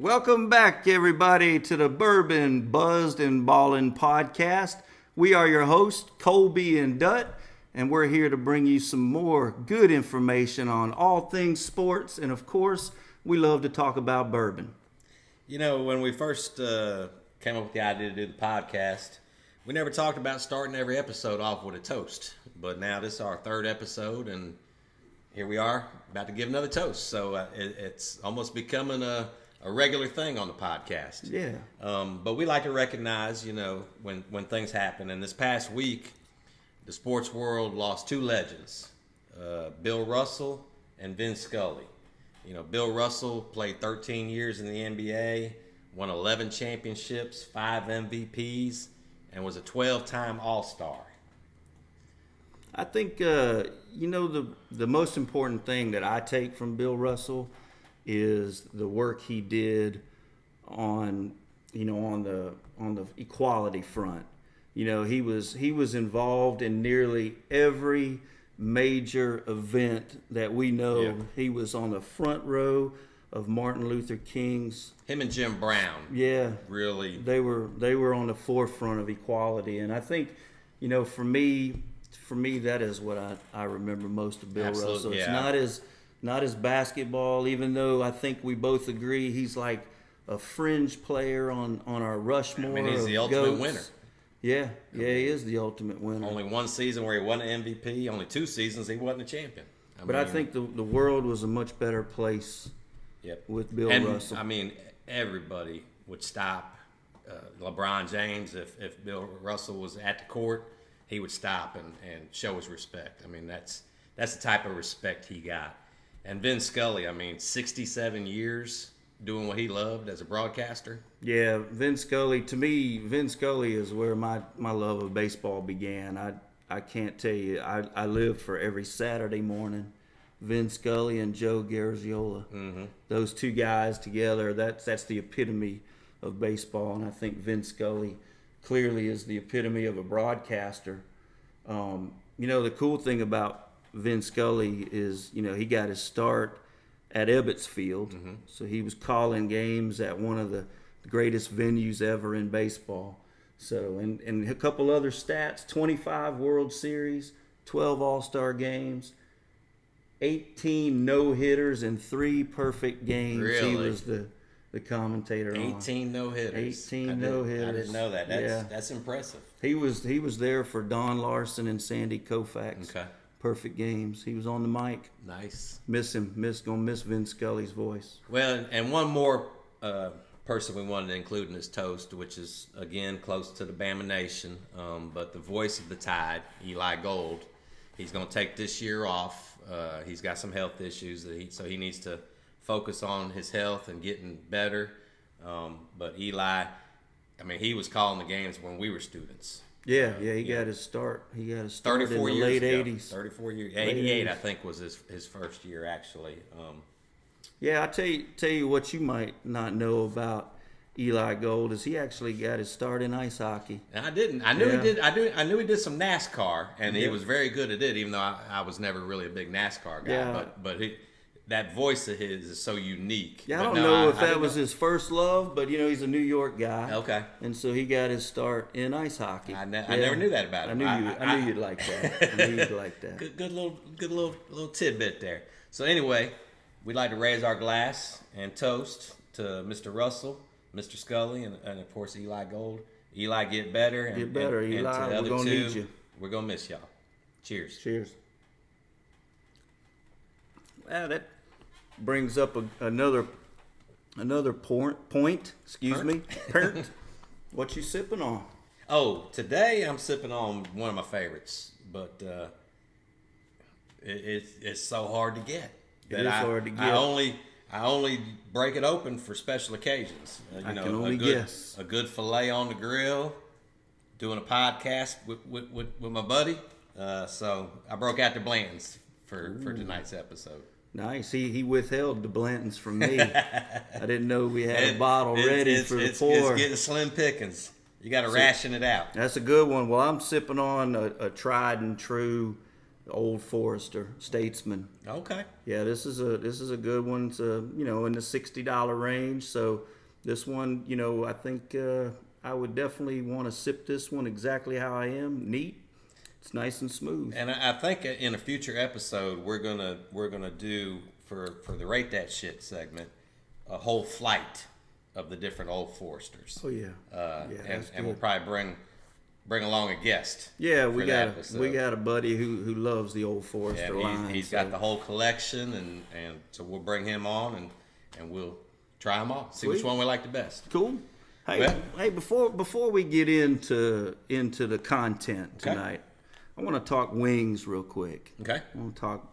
Welcome back, everybody, to the Bourbon, Buzzed, and Ballin podcast. We are your hosts, Colby and Dutt, and we're here to bring you some more good information on all things sports. And, of course, we love to talk about bourbon. You know, when we first came up with the idea to do the podcast, we never talked about starting every episode off with a toast. But now this is our third episode, and here we are about to give another toast. So it's almost becoming a regular thing on the podcast. Yeah. But we like to recognize, you know, when things happen. And this past week, the sports world lost two legends, Bill Russell and Vin Scully. You know, Bill Russell played 13 years in the NBA, won 11 championships, 5 MVPs, and was a 12-time All-Star. I think, you know, the most important thing that I take from Bill Russell is the work he did on the equality front. You know, he was involved in nearly every major event that we know. Yeah. He was on the front row of Martin Luther King's. Him and Jim Brown. Yeah, Really. They were on the forefront of equality, and I think, you know, for me, that is what I remember most of Bill Absolutely, Russell. yeah. It's not his basketball, even though I think we both agree he's like a fringe player on our Rushmore. I mean, he's the ultimate GOATs. winner. Yeah, he is the ultimate winner. Only one season where he won an MVP. Only 2 seasons he wasn't a champion. I think the world was a much better place with Bill Russell. I mean, everybody would stop. LeBron James, if Bill Russell was at the court, he would stop and show his respect. I mean, that's the type of respect he got. And Vin Scully, I mean, 67 years doing what he loved as a broadcaster. Yeah, Vin Scully is where my love of baseball began. I can't tell you. I lived for every Saturday morning. Vin Scully and Joe Garagiola. Mm-hmm. Those two guys together, that's the epitome of baseball. And I think Vin Scully clearly is the epitome of a broadcaster. You know, the cool thing about Vin Scully is, you know, he got his start at Ebbets Field. Mm-hmm. So he was calling games at one of the greatest venues ever in baseball. So, and a couple other stats, 25 World Series, 12 All-Star games, 18 no-hitters, and 3 perfect games. Really? He was the commentator 18 no-hitters. 18 no-hitters. I didn't know that. That's impressive. He was there for Don Larson and Sandy Koufax. Okay. Perfect games. He was on the mic. Nice. Gonna miss Vin Scully's voice. Well, and one more person we wanted to include in this toast, which is, again, close to the Bama Nation, but the voice of the Tide, Eli Gold. He's going to take this year off. He's got some health issues, so he needs to focus on his health and getting better. But Eli, I mean, he was calling the games when we were students. Yeah, he got his start. He got his start in the years late ago. 80s. 34 years. 88, I think, was his first year, actually. Yeah, I tell you what you might not know about Eli Gold is he actually got his start in ice hockey. And I didn't. I knew he did. I knew he did some NASCAR, and he was very good at it. Even though I was never really a big NASCAR guy, Yeah. but that voice of his is so unique. Yeah, I But don't know if that was his first love, but you know he's a New York guy. Okay. And so he got his start in ice hockey. I never knew that about him. I knew you'd like that. I knew you'd like that. Good little tidbit there. So anyway, we'd like to raise our glass and toast to Mr. Russell, Mr. Scully, and of course Eli Gold. Eli, get better. Get better, and Eli. to the We're other gonna two, need you. We're gonna miss y'all. Cheers. Cheers. Well, that brings up another point. Excuse me. Parent. What you sipping on? Oh, today I'm sipping on one of my favorites, but it's so hard to get. It is hard to get. I only break it open for special occasions. I can only guess. A good filet on the grill, doing a podcast with my buddy. So I broke out the Blantons for tonight's episode. Nice. He withheld the Blantons from me. I didn't know we had a bottle ready for the pour. It's getting slim pickings. You got to ration it out. That's a good one. Well, I'm sipping on a tried and true Old Forester, Statesman. Okay. Yeah, this is a good one. It's in the $60 range. So this one, I think I would definitely want to sip this one exactly how I am. Neat. It's nice and smooth. And I think in a future episode we're gonna do for the Rate That Shit segment a whole flight of the different Old Foresters. Oh yeah. And we'll probably bring along a guest. Yeah, for we that got episode. a buddy who loves the Old Forester Yeah, line. he's got the whole collection, and so we'll bring him on and we'll try them all, see which Sweet. one we like the best. Cool. Hey, Well- hey, before we get into the content Okay. tonight, I want to talk wings real quick. Okay. I want to talk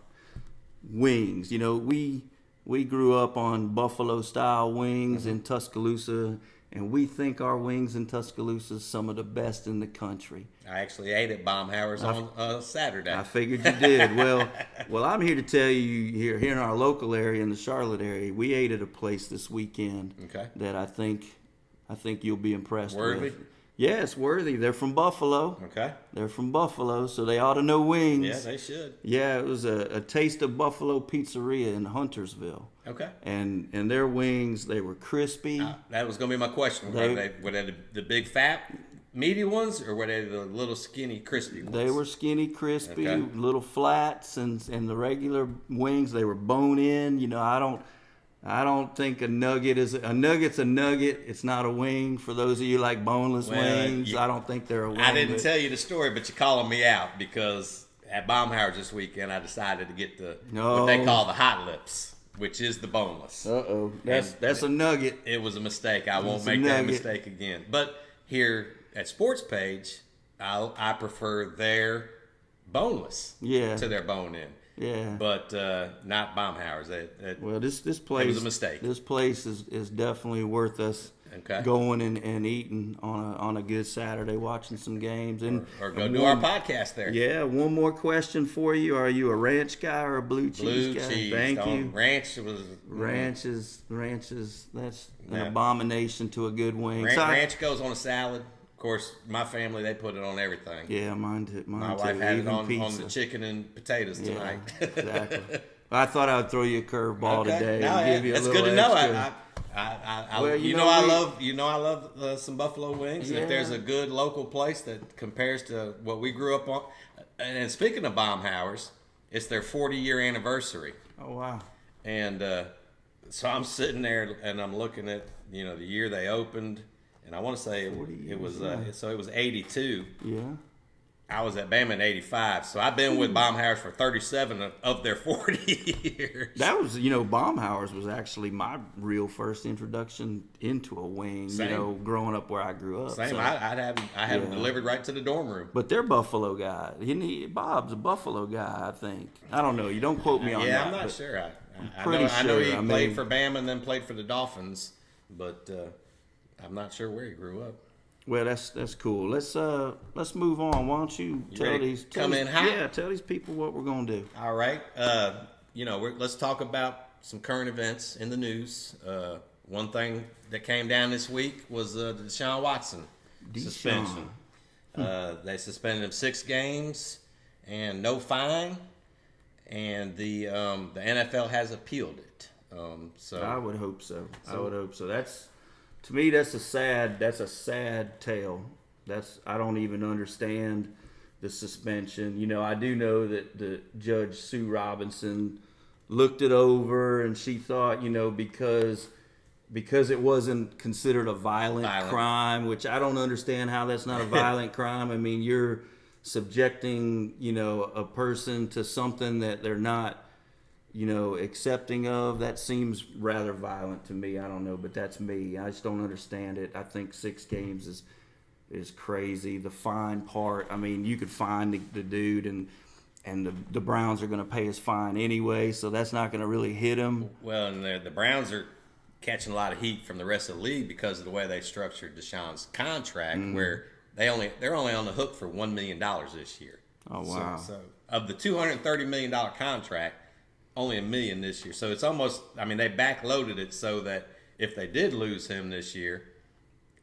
wings. We grew up on buffalo style wings in Tuscaloosa, and we think our wings in Tuscaloosa is some of the best in the country. I actually ate at Baumhauer's on Saturday. I figured you did. Well, I'm here to tell you here in our local area, in the Charlotte area, we ate at a place this weekend Okay. that I think you'll be impressed Worthy? with. Yeah, it's Worthy. They're from Buffalo. Okay. They're from Buffalo, so they ought to know wings. Yeah, they should. Yeah, it was a Taste of Buffalo Pizzeria in Huntersville. Okay. And their wings, they were crispy. That was going to be my question. Were they the big fat, meaty ones, or were they the little skinny, crispy ones? They were skinny, crispy, Okay. little flats, and the regular wings, they were bone in. I don't think a nugget's a nugget. It's not a wing. For those of you like boneless wings, I don't think they're a wing. I didn't tell you the story, but you're calling me out because at Baumhauer's this weekend, I decided to get what they call the hot lips, which is the boneless. Uh-oh. That's a nugget. It was a mistake. I won't It's a make that nugget. mistake again. But here at Sports Page, I prefer their boneless Yeah. to their bone in. Yeah. But not Baumhauer's. Well, this place It was a mistake. This place is definitely worth us Okay. going and eating on a good Saturday, watching some games Or go do our podcast there. Yeah, one more question for you. Are you a ranch guy or a blue cheese Blue guy? cheese. Thank you. Ranch was Ranches, that's an Yeah. abomination to a good wing. ranch goes on a salad. Of course, my family, they put it on everything. Yeah, mine too. My wife had it Even on pizza. the chicken and potatoes Yeah, tonight. exactly. I thought I'd throw you a curveball today No, and give you a that's little good to know. extra. Well, I love some buffalo wings. Yeah. If there's a good local place that compares to what we grew up on, and speaking of Baumhauer's, it's their 40-year anniversary, Oh wow. and so I'm sitting there and I'm looking at the year they opened, and I want to say 40 it was years, so it was 82. Yeah. I was at Bama in 85, so I've been with Baumhauer's for 37 of their 40 years. That was, Baumhauer's was actually my real first introduction into a wing, Same. growing up where I grew up. Same, So- I had them delivered right to the dorm room. But they're Buffalo guy. Bob's a Buffalo guy, I think. I don't know. You don't quote me on that. Yeah, I'm not but sure. pretty I know he sure. I played mean- for Bama and then played for the Dolphins, but I'm not sure where he grew up. Well, that's cool. Let's move on. Why don't you tell ready these to come in hot? Yeah, tell these people what we're gonna do. All right, let's talk about some current events in the news. One thing that came down this week was the Deshaun Watson suspension. They suspended him 6 games and no fine, and the NFL has appealed it. So I would hope so. I would hope so. To me, that's a sad tale. I don't even understand the suspension. I do know that the Judge Sue Robinson looked it over and she thought, because it wasn't considered a violent crime, which I don't understand how that's not a violent crime. I mean, you're subjecting, a person to something that they're not accepting of. That seems rather violent to me. I don't know, but that's me. I just don't understand it. I think 6 games is crazy. The fine part, I mean, you could fine the dude, and the Browns are going to pay his fine anyway, so that's not going to really hit him. Well, and the Browns are catching a lot of heat from the rest of the league because of the way they structured Deshaun's contract, where they're only on the hook for $1 million this year. Oh wow! So of the $230 million contract, only $1 million this year. So it's almost, they backloaded it so that if they did lose him this year,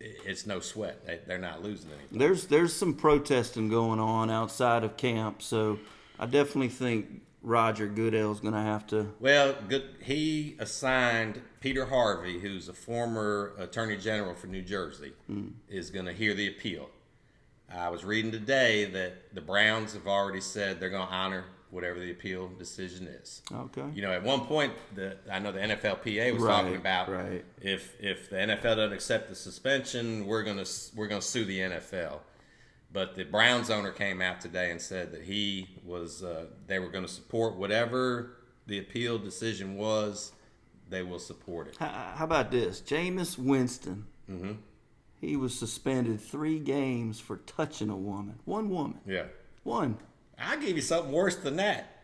it's no sweat. They're not losing anything. There's some protesting going on outside of camp, so I definitely think Roger Goodell's going to have to. Well, he assigned Peter Harvey, who's a former Attorney General for New Jersey, is going to hear the appeal. I was reading today that the Browns have already said they're going to honor whatever the appeal decision is. Okay. You know, at one point, I know the NFLPA was talking about if the NFL doesn't accept the suspension, we're going to sue the NFL. But the Browns owner came out today and said that they were going to support whatever the appeal decision was. They will support it. How about this? Jameis Winston. Mm-hmm. He was suspended 3 games for touching a woman. One woman. Yeah. One. I'll give you something worse than that.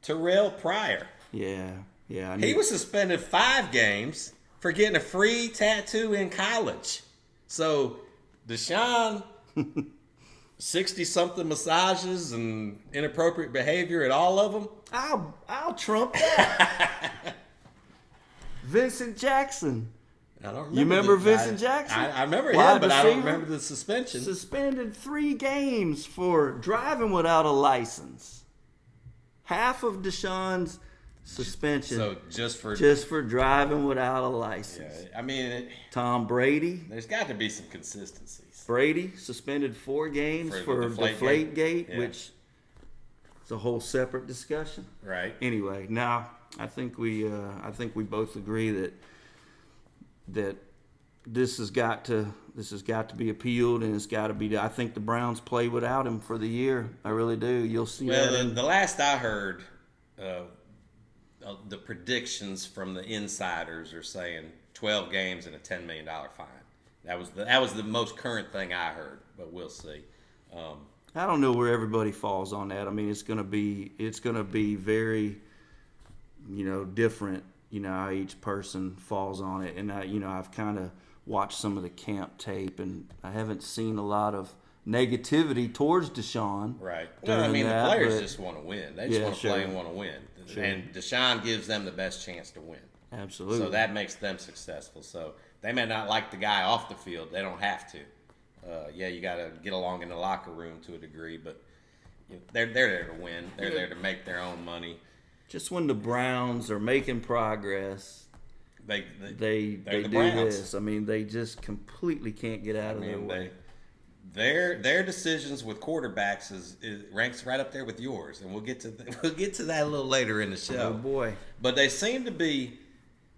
Terrell Pryor. Yeah. He was suspended 5 games for getting a free tattoo in college. So, Deshaun, 60-something massages and inappropriate behavior at all of them. I'll trump that. Vincent Jackson. I don't remember. You remember Vincent Jackson? I remember Wide him, but I don't receiver? remember the suspension. Suspended 3 games for driving without a license. Half of Deshaun's suspension. So just for driving without a license. Yeah, I mean, Tom Brady. There's got to be some consistencies. Brady suspended 4 games for Deflategate, yeah. which is a whole separate discussion. Right. Anyway, now I think we both agree that this has got to be appealed, and it's got to be. I think the Browns play without him for the year. I really do. You'll see. Well, the last I heard, the predictions from the insiders are saying 12 games and a $10 million fine. That was the most current thing I heard, but we'll see. I don't know where everybody falls on that. I mean, it's going to be very, different. How each person falls on it, and I've kind of watched some of the camp tape, and I haven't seen a lot of negativity towards Deshaun. Right. Well, I mean, the players just want to win. They just want to play and want to win. Sure. And Deshaun gives them the best chance to win. Absolutely. So that makes them successful. So they may not like the guy off the field. They don't have to. You got to get along in the locker room to a degree, but they're there to win. They're there to make their own money. Just when the Browns are making progress, they do Browns. this. I mean, they just completely can't get out of their way. Their decisions with quarterbacks is ranks right up there with yours, and we'll get to that a little later in the show. Oh boy! But they seem to be.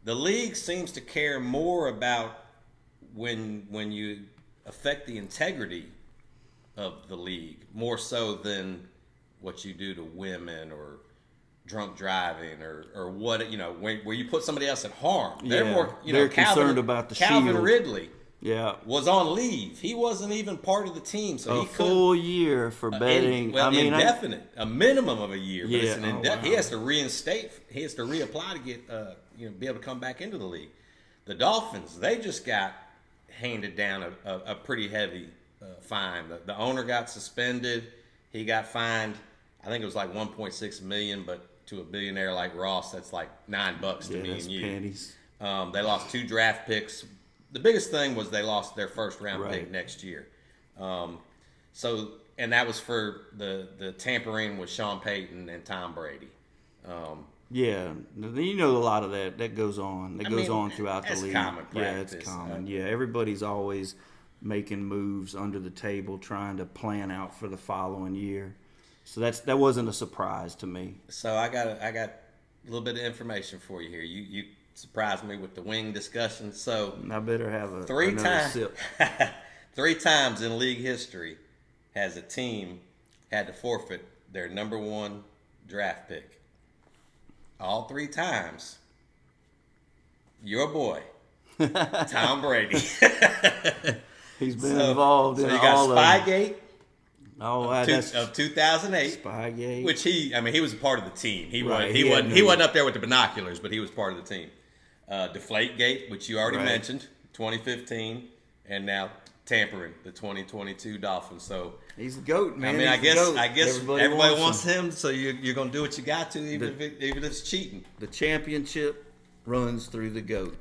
The league seems to care more about when you affect the integrity of the league more so than what you do to women or drunk driving or what where you put somebody else at harm. They're more they're concerned about the Calvin shield. Ridley was on leave. He wasn't even part of the team, so he full year for betting. Indefinite, a minimum of a year. But Yeah, it's he has to reinstate. He has to reapply to get be able to come back into the league. The Dolphins, they just got handed down a pretty heavy fine. The owner got suspended. He got fined. I think it was like $1.6 million, but to a billionaire like Ross, that's like $9 to me and you. Pennies. They lost 2 draft picks. The biggest thing was they lost their first round pick next year. And that was for the tampering with Sean Payton and Tom Brady. A lot of that goes on. That goes on throughout the league. Common practice. Yeah, it's common. Everybody's always making moves under the table, trying to plan out for the following year. So that wasn't a surprise to me. So I got a little bit of information for you here. You surprised me with the wing discussion. So I better have a 3 times. sip. 3 times in league history has a team had to forfeit their number 1 draft pick. All 3 times, your boy, Tom Brady. He's been involved in all of them. So you got Spygate. Of 2008, Spygate. which he was a part of the team. He Right, wasn't up there with the binoculars, but he was part of the team. Deflategate, which you already mentioned, 2015, and now tampering, the 2022 Dolphins. So he's the GOAT, man. I guess everybody wants him. him. So you're gonna do what you got to, even if it's cheating. The championship runs through the GOAT.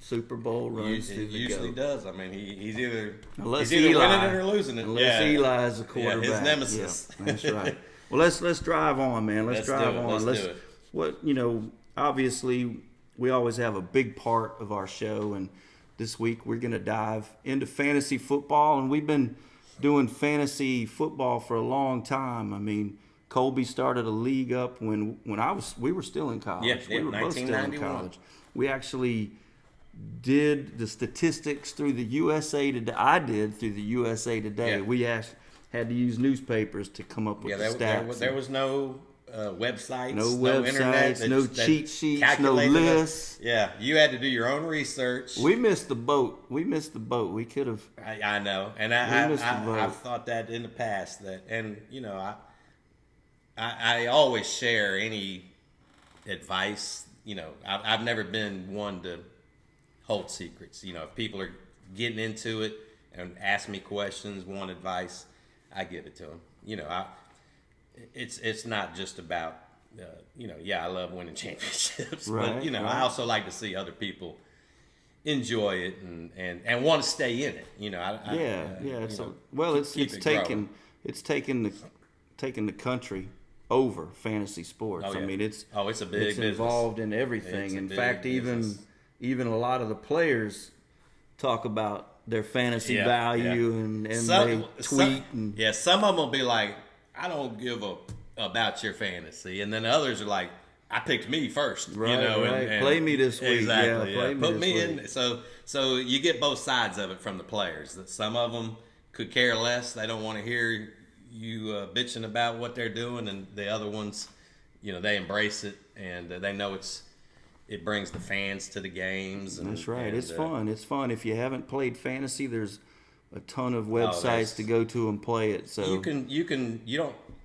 Super Bowl runs through the usually GOAT. does. I mean, he's either Unless winning Eli, it or losing it. Unless Eli is a quarterback. his nemesis. Yeah, that's right. Well, let's drive on, man. Let's drive on. Let's do it. What obviously we always have a big part of our show, and this week we're going to dive into fantasy football, and we've been doing fantasy football for a long time. I mean, Colby started a league up when we were still in college. Yeah, we were both still in 1991. college. We actually did the statistics through the USA Today. I did through the USA Today. Yeah. We had to use newspapers to come up with the stats. There was no websites, no internet, no cheat sheets, no lists. Yeah, you had to do your own research. We missed the boat. We could have. I know, and I've thought that in the past. I always share any advice. I've never been one to hold secrets. If people are getting into it and ask me questions, want advice, I give it to them. It's not just about I love winning championships, right, but I also like to see other people enjoy it and want to stay in it. It's taken the country over fantasy sports. Oh, yeah. I mean, it's a big business. Involved in everything. In fact, even a lot of the players talk about their fantasy value and they tweet. Some of them will be like, I don't give about your fantasy, and then others are like, I picked me first, right? And play me this week, exactly. Yeah, put me in. So you get both sides of it from the players. That some of them could care less; they don't want to hear you bitching about what they're doing, and the other ones, they embrace it and they know it brings the fans to the games. And, that's right. It's fun. It's fun. If you haven't played fantasy, there's a ton of websites to go to and play it. So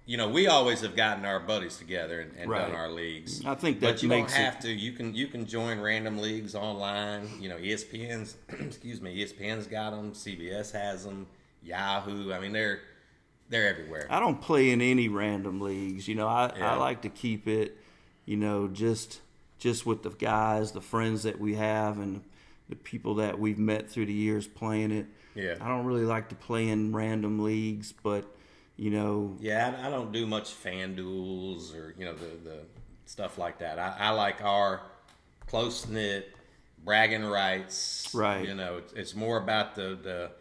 we always have gotten our buddies together and right. done our leagues. I think that but you makes don't have to. You can join random leagues online. ESPN's ESPN's got them. CBS has them. Yahoo. I mean, they're everywhere. I don't play in any random leagues. I like to keep it, just with the guys, the friends that we have, and the people that we've met through the years playing it. Yeah. I don't really like to play in random leagues, but Yeah, I don't do much fan duels or the stuff like that. I like our close knit bragging rights. Right. It's more about the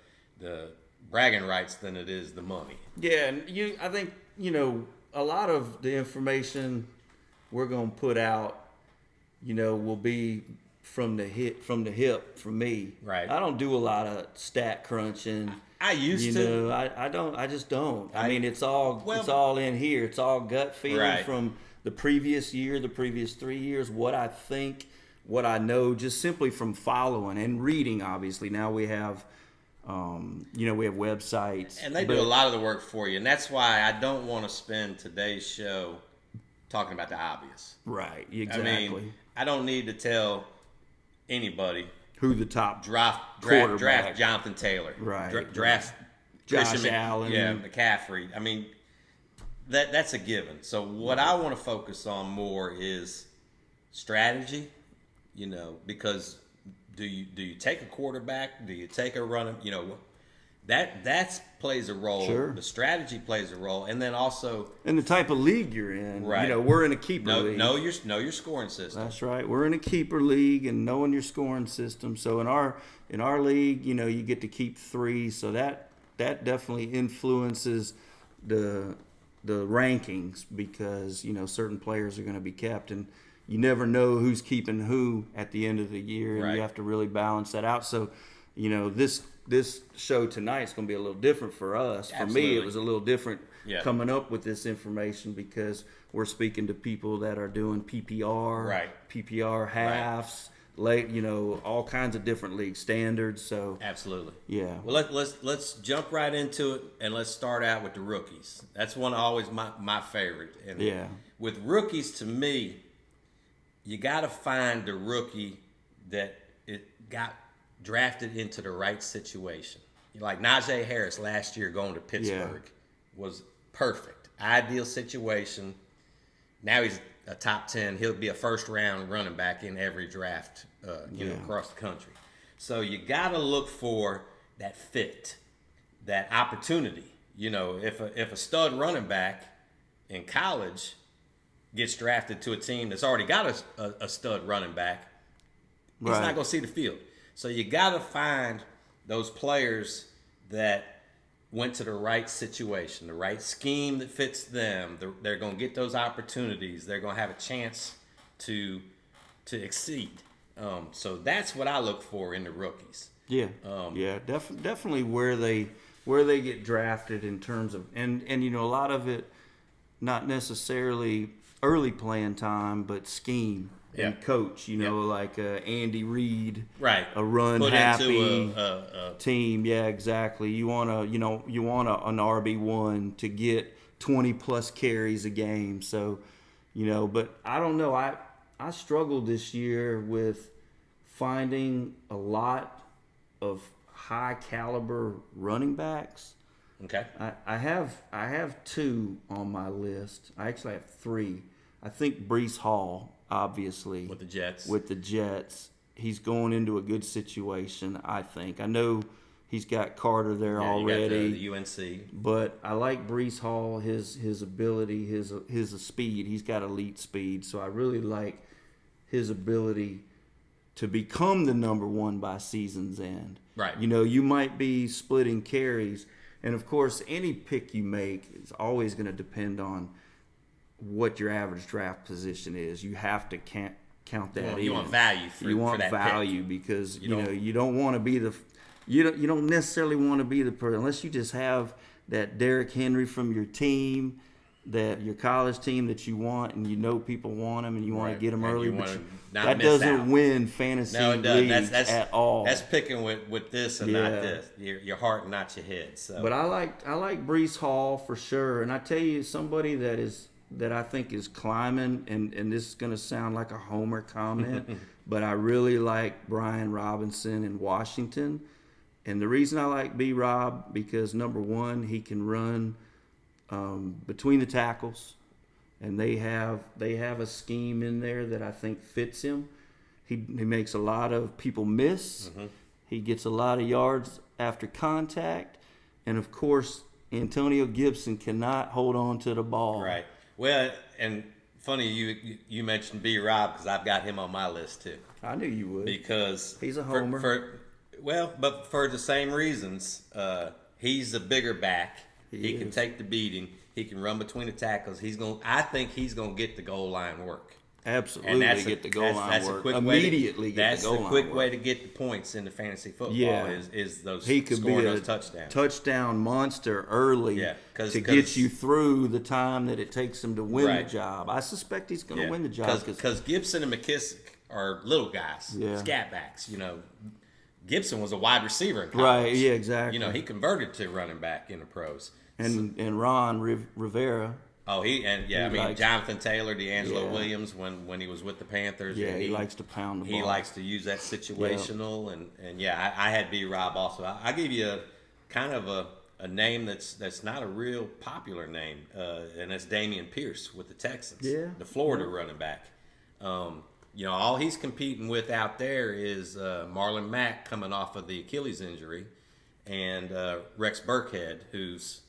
bragging rights than it is the money. Yeah, and I think a lot of the information we're gonna put out, will be from the hip from me. Right. I don't do a lot of stat crunching. I used to. I don't. I just don't. I mean, it's all in here. It's all gut feeling right. from the previous year, the previous 3 years, what I think, what I know, just simply from following and reading. Obviously, now we have. We have websites. And they do a lot of the work for you. And that's why I don't want to spend today's show talking about the obvious. Right, exactly. I mean, I don't need to tell anybody who the top draft Jonathan Taylor. Right. Draft Josh Allen. Yeah, McCaffrey. I mean, that's a given. So what I want to focus on more is strategy, because do you take a quarterback? Do you take a runner? That plays a role. Sure. The strategy plays a role, and then also and the type of league you're in. Right. We're in a keeper league. Know your scoring system. That's right. We're in a keeper league and knowing your scoring system. So in our league, you get to keep 3. So that definitely influences the rankings because certain players are going to be kept and. You never know who's keeping who at the end of the year, and right. you have to really balance that out. So, this show tonight is going to be a little different for us. Absolutely. For me, it was a little different Yeah. coming up with this information because we're speaking to people that are doing PPR, Right. PPR halves, late, all kinds of different league standards. So, Absolutely. yeah. Well, let's jump right into it, and let's start out with the rookies. That's always my favorite. And Yeah. With rookies, to me, you got to find the rookie that it got drafted into the right situation. Like Najee Harris last year going to Pittsburgh was perfect. Ideal situation. Now a top 10. He'll be a first round running back in every draft, across the country. So you got to look for that fit, that opportunity. If a stud running back in college gets drafted to a team that's already got a stud running back, he's not going to see the field. So you got to find those players that went to the right situation, the right scheme that fits them. They're going to get those opportunities. They're going to have a chance to exceed. So that's what I look for in the rookies. Yeah, definitely where they get drafted in terms of and a lot of it, not necessarily early playing time, but scheme and coach. Like Andy Reid, right? A run Put happy into a team. Yeah, exactly. You want an RB1 to get 20 plus carries a game. So, but I don't know. I struggled this year with finding a lot of high caliber running backs. Okay. I have 2 on my list. I actually have 3. I think Breece Hall, obviously, with the Jets. He's going into a good situation, I think. I know he's got Carter there already. You got the UNC. But I like Breece Hall, his ability, his speed. He's got elite speed, so I really like his ability to become the number 1 by season's end. Right. You might be splitting carries, and of course, any pick you make is always going to depend on what your average draft position is. You have to count that in. You want value for you want that value pick. Because you don't want to be you don't necessarily want to be the person unless you just have that Derrick Henry from your team, that your college team that you want, and people want him and you want to get them early, but that doesn't win fantasy leagues at all. That's picking with this and not this. Your heart and not your head. So. But I like Breece Hall for sure, and I tell you somebody that I think is climbing, and this is going to sound like a homer comment, but I really like Brian Robinson in Washington. And the reason I like B-Rob, because number 1, he can run between the tackles, and they have a scheme in there that I think fits him. He makes a lot of people miss. Mm-hmm. He gets a lot of yards after contact, and of course Antonio Gibson cannot hold on to the ball. Right. Well, and funny you mentioned B-Rob, because I've got him on my list too. I knew you would, because he's a homer. But for the same reasons, he's a bigger back. He can take the beating. He can run between the tackles. I think he's gonna get the goal line work. Absolutely, get the goal line work immediately. That's the quick way to get the points in the fantasy football. Is those he could scoring be those touchdowns. Touchdown monster early. To get you through the time that it takes him to win the job. I suspect he's going to win the job because Gibson and McKissick are little guys, scat backs. Gibson was a wide receiver in college. Right, yeah, exactly. He converted to running back in the pros. And Ron Rivera. Oh, Jonathan Taylor, D'Angelo Williams, when he was with the Panthers. Yeah, he likes to pound the ball. He likes to use that situational, I had B-Rob also. I give you a kind of a name that's not a real popular name, and that's Dameon Pierce with the Texans, the Florida running back. All he's competing with out there is Marlon Mack coming off of the Achilles injury, and Rex Burkhead, who's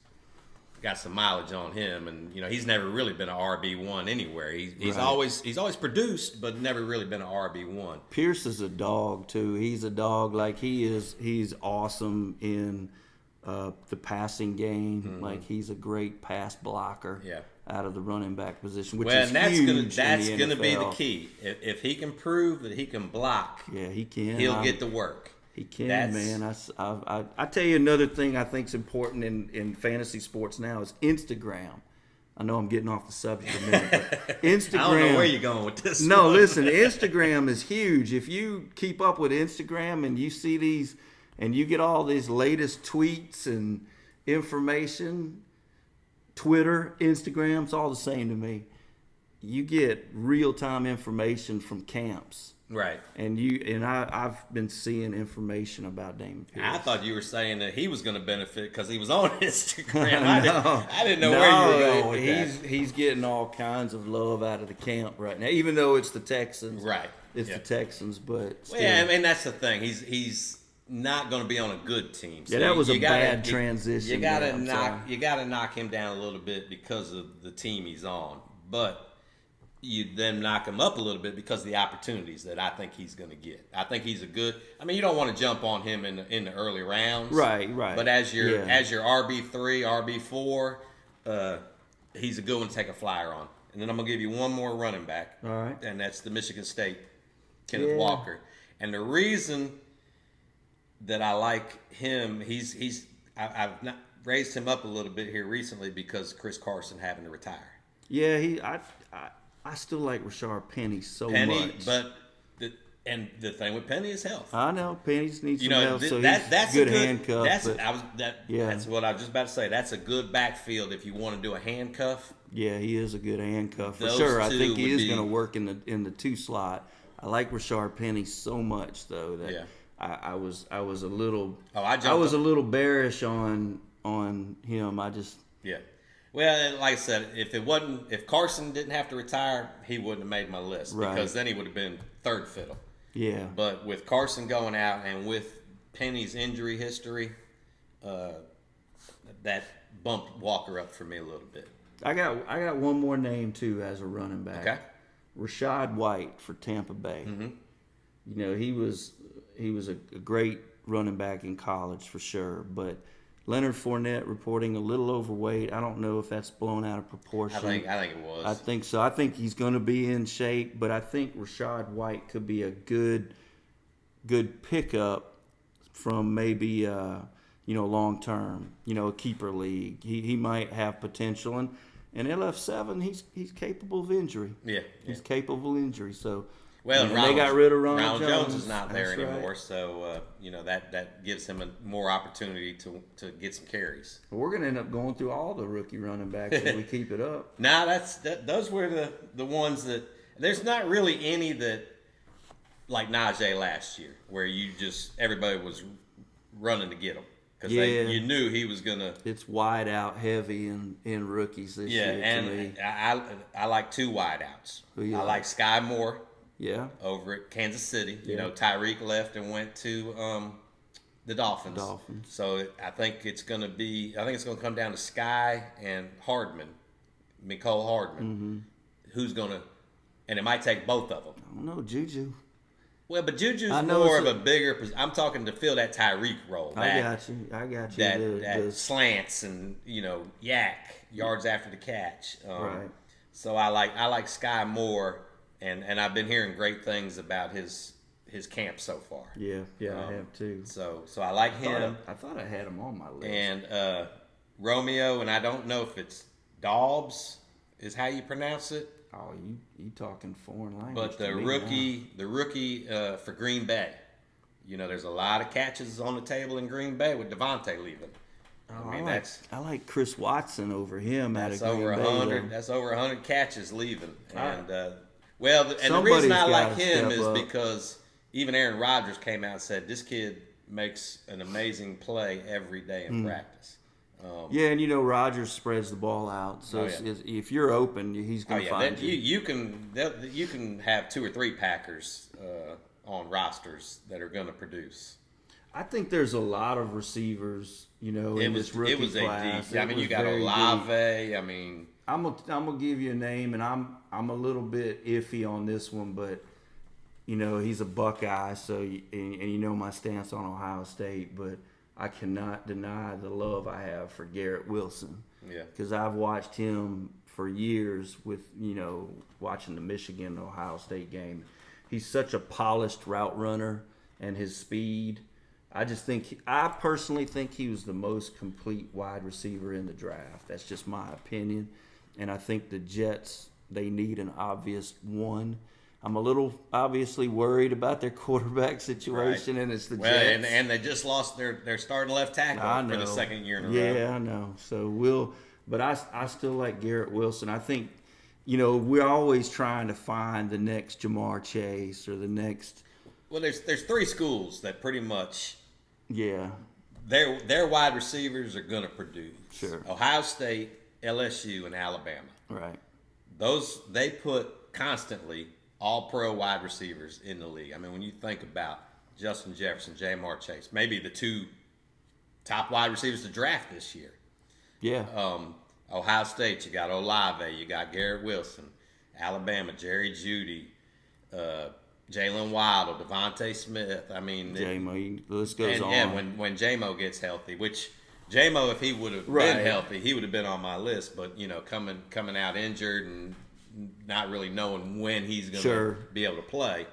got some mileage on him, and he's never really been an RB1 anywhere. He's always produced, but never really been an RB1. Pierce is a dog too. He's a dog. Like he's awesome in the passing game. Mm-hmm. Like he's a great pass blocker. Out of the running back position, which is huge. That's gonna be the key. If he can prove that he can block, he can. He'll get the work. He can, man. I tell you another thing I think is important in fantasy sports now is Instagram. I know I'm getting off the subject a minute, but Instagram. I don't know where you're going with this. No, listen, Instagram is huge. If you keep up with Instagram and you see these, and you get all these latest tweets and information, Twitter, Instagram, it's all the same to me. You get real-time information from camps Right. And I've been seeing information about Damon Pierce. I thought you were saying that he was going to benefit because he was on Instagram. No. I didn't know where you were going with that. He's getting all kinds of love out of the camp right now, even though it's the Texans. Right. It's the Texans, but still. Well, yeah, I mean that's the thing. He's not going to be on a good team. So yeah, that was a bad you, transition. You got to knock him down a little bit because of the team he's on, but you then knock him up a little bit because of the opportunities that I think he's going to get. I think he's a good. I mean, you don't want to jump on him in the early rounds, right? But as your RB3, RB4, he's a good one to take a flyer on. And then I'm going to give you one more running back, all right, and that's the Michigan State Kenneth Walker. And the reason that I like him, I've not raised him up a little bit here recently because Chris Carson having to retire. Yeah, I still like Rashard Penny so much. But the thing with Penny is health. I know Penny's needs some health, so that's he's a good handcuff. That's what I was just about to say. That's a good backfield if you want to do a handcuff. Yeah, he is a good handcuff for Those sure. I two think he would is going to work in the 2 slot. I like Rashard Penny so much though that I was a little bearish on him. Well, like I said, if Carson didn't have to retire, he wouldn't have made my list because then he would have been third fiddle. Yeah. But with Carson going out and with Penny's injury history, that bumped Walker up for me a little bit. I got one more name too as a running back. Okay. Rashad White for Tampa Bay. Mm-hmm. You know, he was a great running back in college for sure, but Leonard Fournette reporting a little overweight. I don't know if that's blown out of proportion. I think it was. I think so. I think he's going to be in shape, but I think Rashad White could be a good pickup from maybe long term, a keeper league. He might have potential, and LF7 he's capable of injury. Yeah. He's capable of injury. So. Well, they got rid of Ronald Jones is not there That's anymore, right. so that gives him more opportunity to get some carries. Well, we're going to end up going through all the rookie running backs if we keep it up. Nah, those were the ones that there's not really any that like Najee last year where everybody was running to get him because you knew he was gonna. It's wide out heavy in rookies this year. Yeah, and to me. I like 2 wideouts. I like Sky Moore. Yeah. Over at Kansas City. Yeah. Tyreek left and went to the Dolphins. So I think it's going to come down to Sky and Hardman, Mecole Hardman. Mm-hmm. Who's going to, and it might take both of them. I don't know, Juju. Well, but Juju's more of a bigger, I'm talking to fill that Tyreek role. I got you. That slants and, yak, yards after the catch. Right. So I like Sky Moore. And I've been hearing great things about his camp so far. Yeah, I have too. So I like him. I thought I had him on my list. And Romeo, and I don't know if it's Dobbs is how you pronounce it. Oh, you talking foreign language? But the rookie for Green Bay. There's a lot of catches on the table in Green Bay with Devontae leaving. I like Chris Watson over him out of Green over Bay. 100. That's over 100 catches leaving, and. The reason I like him is because even Aaron Rodgers came out and said this kid makes an amazing play every day in practice. And Rodgers spreads the ball out, so if you're open, he's going to find you. You can have 2 or 3 Packers on rosters that are going to produce. I think there's a lot of receivers, in this rookie class. You got Olave. I'm gonna give you a name, and I'm a little bit iffy on this one, but he's a Buckeye, so and my stance on Ohio State, but I cannot deny the love I have for Garrett Wilson. Yeah, because I've watched him for years with watching the Michigan Ohio State game. He's such a polished route runner, and his speed. I personally think he was the most complete wide receiver in the draft. That's just my opinion. And I think the Jets, they need an obvious one. I'm a little obviously worried about their quarterback situation, and it's the Jets. And they just lost their starting left tackle for the second year in a row. Yeah, I know. So but I still like Garrett Wilson. I think we're always trying to find the next Jamar Chase or the next. Well, there's three schools that pretty much Yeah. their wide receivers are going to produce. Sure. Ohio State, LSU, and Alabama. Right. They put constantly all pro wide receivers in the league. I mean, when you think about Justin Jefferson, Jamar Chase, maybe the two top wide receivers to draft this year. Yeah. Ohio State, you got Olave, you got Garrett Wilson. Alabama, Jerry Jeudy, Jalen Waddle, Devontae Smith. I mean, J-Mo, the list goes on. And when J-Mo gets healthy, which J-Mo, if he would have been healthy, he would have been on my list. But coming out injured and not really knowing when he's going to be able to play.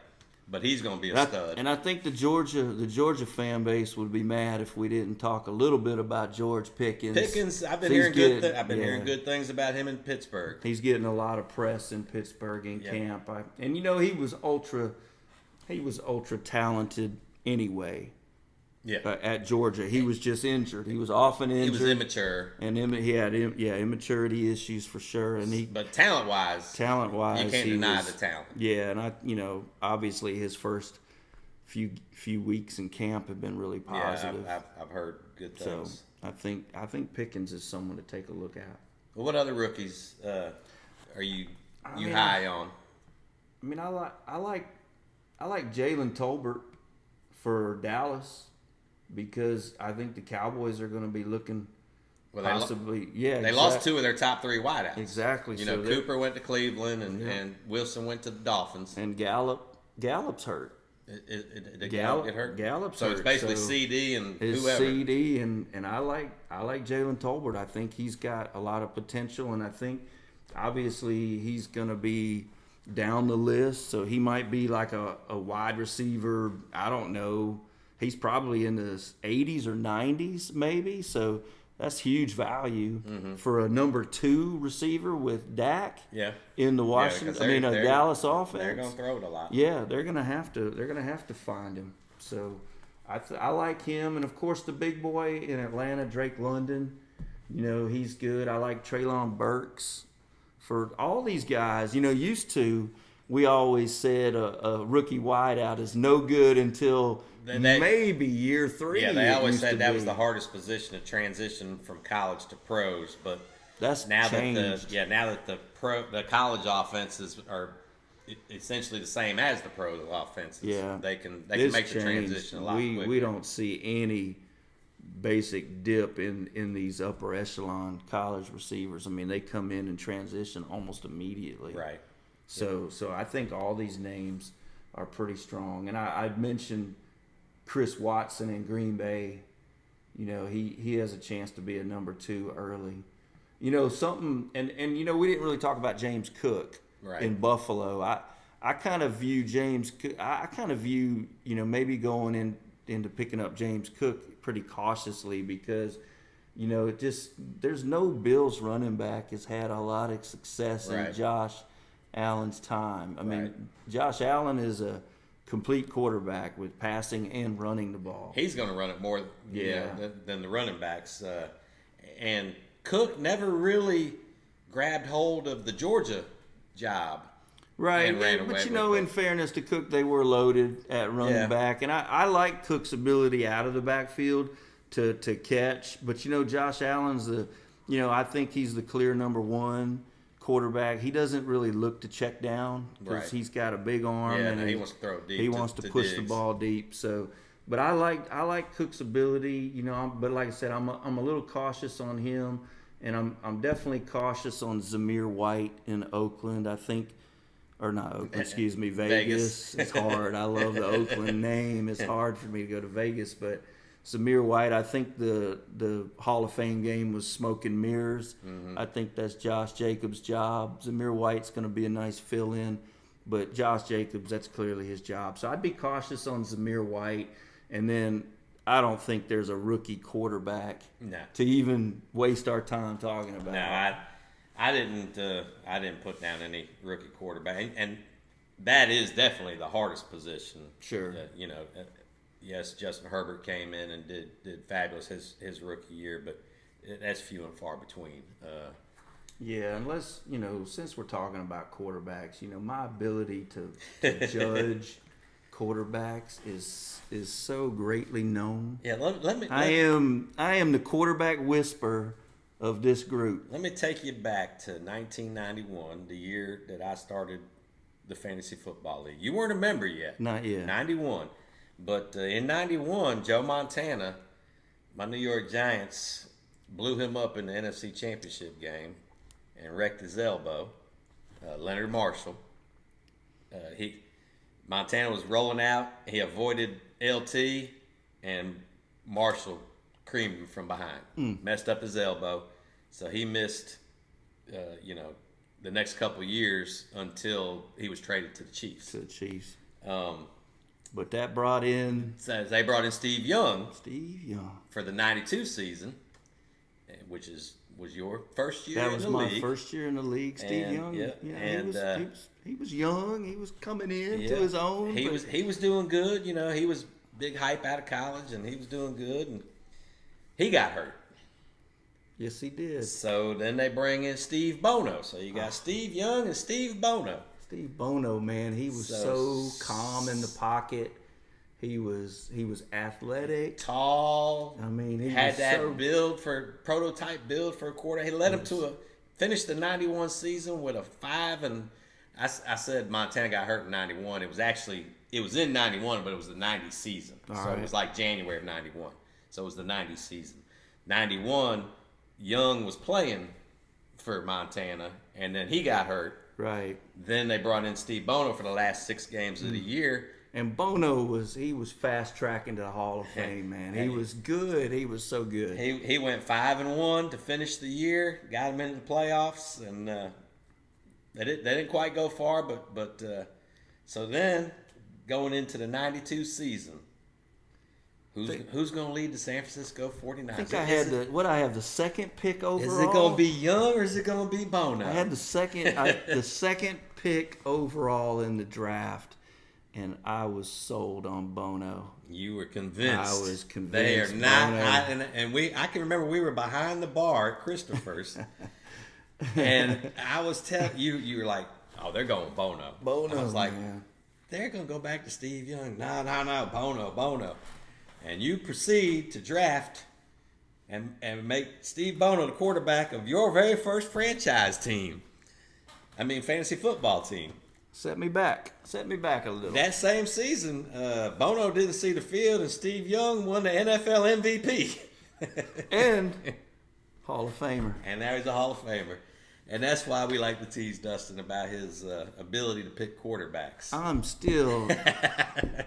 But he's going to be a stud. And I think the Georgia fan base would be mad if we didn't talk a little bit about George Pickens. I've been hearing hearing good things about him in Pittsburgh. He's getting a lot of press in Pittsburgh in camp. He was ultra talented anyway. Yeah. At Georgia, he was just injured. He was often injured. He was immature, and he had immaturity issues for sure. But talent wise, you can't deny the talent. Yeah, and obviously his first few weeks in camp have been really positive. Yeah, I've heard good things. So I think Pickens is someone to take a look at. Well, what other rookies are you high on? I mean, I like Jalen Tolbert for Dallas. Because I think the Cowboys are going to be looking possibly. They lost two of their top three wideouts. Exactly. Cooper went to Cleveland and Wilson went to the Dolphins. And Gallup's hurt. Did Gallup get hurt? Gallup's so hurt. It's basically CD and it's whoever. CD and I like Jalen Tolbert. I think he's got a lot of potential, and I think obviously he's going to be down the list. So he might be like a wide receiver. I don't know. He's probably in the 80s or 90s, maybe. So that's huge value for a number 2 receiver with Dak in the Dallas offense. They're going to throw it a lot. Yeah, they're going to have to find him. So I like him, and of course the big boy in Atlanta, Drake London. He's good. I like Treylon Burks. For all these guys, used to we always said a rookie wideout is no good until maybe year 3. Yeah, they always said that was the hardest position to transition from college to pros, but that's now changed. Now that the college offenses are essentially the same as the pro offenses. Yeah, they can make the transition a lot quicker. We don't see any basic dip in these upper echelon college receivers. I mean, they come in and transition almost immediately. Right. So I think all these names are pretty strong. And I'd mentioned Chris Watson in Green Bay. He has a chance to be a number 2 early. Something and we didn't really talk about James Cook in Buffalo. I kind of view James Cook. I kind of view maybe going into picking up James Cook pretty cautiously because there's no Bills running back has had a lot of success in Josh Allen's time. I mean, Josh Allen is a complete quarterback with passing and running the ball. He's going to run it more than the running backs. And Cook never really grabbed hold of the Georgia job. Right, but in fairness to Cook, they were loaded at running back. And I like Cook's ability out of the backfield to catch. But, Josh Allen's I think he's the clear number 1 quarterback. He doesn't really look to check down because he's got a big arm and he wants to throw deep. He wants to push the ball deep. So, but I like Cook's ability. But like I said, I'm a little cautious on him, and I'm definitely cautious on Zamir White in Oakland. I think, or not Oakland, excuse me, Vegas. It's hard. I love the Oakland name. It's hard for me to go to Vegas, but Zamir White, I think the Hall of Fame game was smoke and mirrors. Mm-hmm. I think that's Josh Jacobs' job. Zamir White's going to be a nice fill-in, but Josh Jacobs, that's clearly his job. So I'd be cautious on Zamir White, and then I don't think there's a rookie quarterback to even waste our time talking about. No, I didn't put down any rookie quarterback, and that is definitely the hardest position. Sure, yes, Justin Herbert came in and did fabulous his rookie year, but that's few and far between. Yeah, unless, since we're talking about quarterbacks, my ability to judge quarterbacks is so greatly known. Yeah, I am the quarterback whisperer of this group. let me take you back to 1991, the year that I started the Fantasy Football League. You weren't a member yet. Not yet. 91. But in 91, Joe Montana, my New York Giants, blew him up in the NFC Championship game and wrecked his elbow. Leonard Marshall. Montana was rolling out. He avoided LT, and Marshall creamed him from behind. Messed up his elbow. So he missed, the next couple years until he was traded to the Chiefs. But that brought in... So they brought in Steve Young. For the 92 season, which was your first year in the league. That was my first year in the league, Steve Young. Yeah, he was young. He was coming into his own. He was doing good. He was big hype out of college, and he was doing good. And he got hurt. Yes, he did. So then they bring in Steve Bono. So you got Steve Young and Steve Bono. Steve Bono, man, he was so calm in the pocket. He was athletic, tall. I mean, he had was that prototype build for a quarter. He led him to finish the 91 season with a 5. And I said Montana got hurt in 91. It was in 91, but it was the 90 season. It was like January of 91. So it was the 90 season. 91, Young was playing for Montana, and then he got hurt. Right. Then they brought in Steve Bono for the last 6 games of the year. And Bono was fast tracking to the Hall of Fame, man. He was good. He was so good. He went 5-1 to finish the year. Got him into the playoffs, and they didn't quite go far. But so then going into the 92 season, who's going to lead the San Francisco 49ers? I think I have the second pick overall. Is it going to be Young or is it going to be Bono? I had the second pick overall in the draft. And I was sold on Bono. You were convinced. I was convinced. They are not. I can remember we were behind the bar at Christopher's, and I was telling you, you were like, "Oh, they're going Bono." I was like, man. "They're going to go back to Steve Young." No, Bono. And you proceed to draft and make Steve Bono the quarterback of your very first franchise team. Fantasy football team. Set me back a little. That same season, Bono didn't see the field, and Steve Young won the NFL MVP. And Hall of Famer. And now he's a Hall of Famer. And that's why we like to tease Dustin about his ability to pick quarterbacks. I'm still...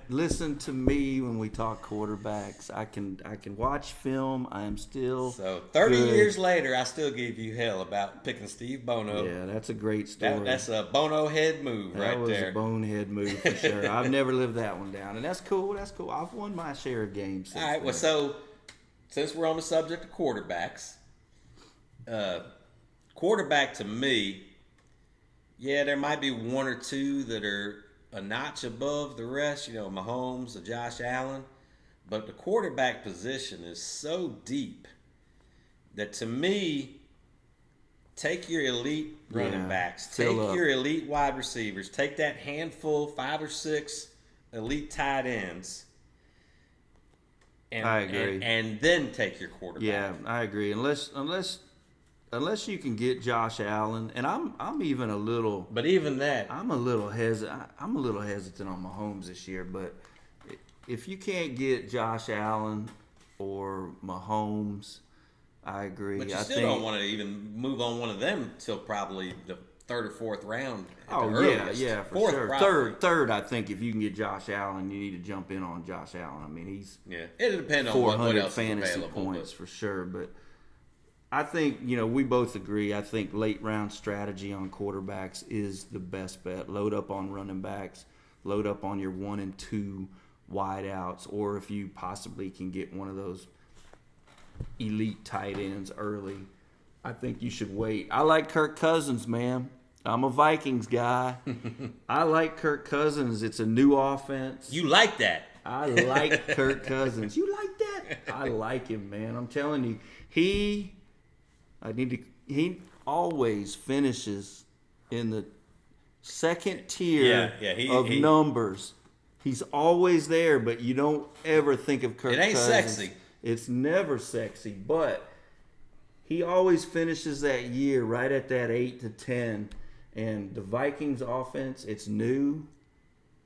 Listen to me when we talk quarterbacks. I can watch film. I am still... So 30 years later, I still give you hell about picking Steve Bono. Yeah, that's a great story. That's a Bono head move right there. That was a bonehead move for sure. I've never lived that one down. And that's cool. I've won my share of games. All right, well, so since we're on the subject of quarterbacks... quarterback to me, there might be one or two that are a notch above the rest, Mahomes or Josh Allen. But the quarterback position is so deep that to me, take your elite running backs, take your elite wide receivers, take that handful, 5 or 6 elite tight ends. And, I agree. And then take your quarterback. Yeah, I agree. Unless you can get Josh Allen, and I'm even a little. But even that, I'm a little hesitant on Mahomes this year. But if you can't get Josh Allen or Mahomes, I agree. But you still don't want to even move on one of them till probably the 3rd or 4th round. Yeah, for sure. Third, I think if you can get Josh Allen, you need to jump in on Josh Allen. He's it'll depend on what else fantasy is available, points for sure, but. I think, we both agree. I think late round strategy on quarterbacks is the best bet. Load up on running backs, load up on your 1 and 2 wideouts, or if you possibly can get one of those elite tight ends early, I think you should wait. I like Kirk Cousins, man. I'm a Vikings guy. I like Kirk Cousins. It's a new offense. You like that? I like Kirk Cousins. You like that? I like him, man. I'm telling you. always finishes in the second tier of he numbers. He's always there, but you don't ever think of Kirk Cousins. It ain't sexy. It's never sexy, but he always finishes that year right at that 8 to 10. And the Vikings offense, it's new.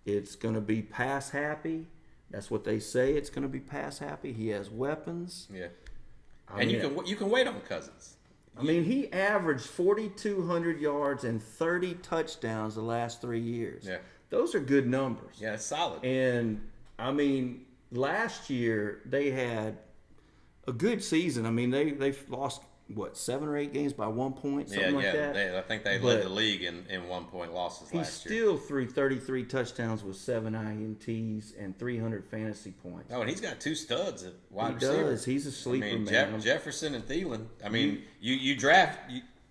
It's going to be pass happy. That's what they say. It's going to be pass happy. He has weapons. Yeah. And you can wait on Cousins. I mean, he averaged 4,200 yards and 30 touchdowns the last 3 years. Yeah. Those are good numbers. Yeah, it's solid. And, I mean, last year they had a good season. I mean, they've lost, 7 or 8 games by 1 point, something like that? I think they led the league in 1 point losses last year. He still threw 33 touchdowns with 7 INTs and 300 fantasy points. Oh, and he's got 2 studs at wide receiver. receiver. He does. He's a sleeper, I mean, man. Jefferson and Thielen. I mean, you draft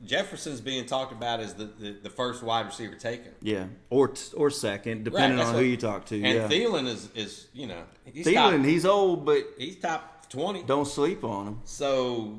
Jefferson's being talked about as the first wide receiver taken. Yeah, or second, depending on who you talk to. And Thielen is he's Thielen, he's old, but he's top 20. Don't sleep on him. So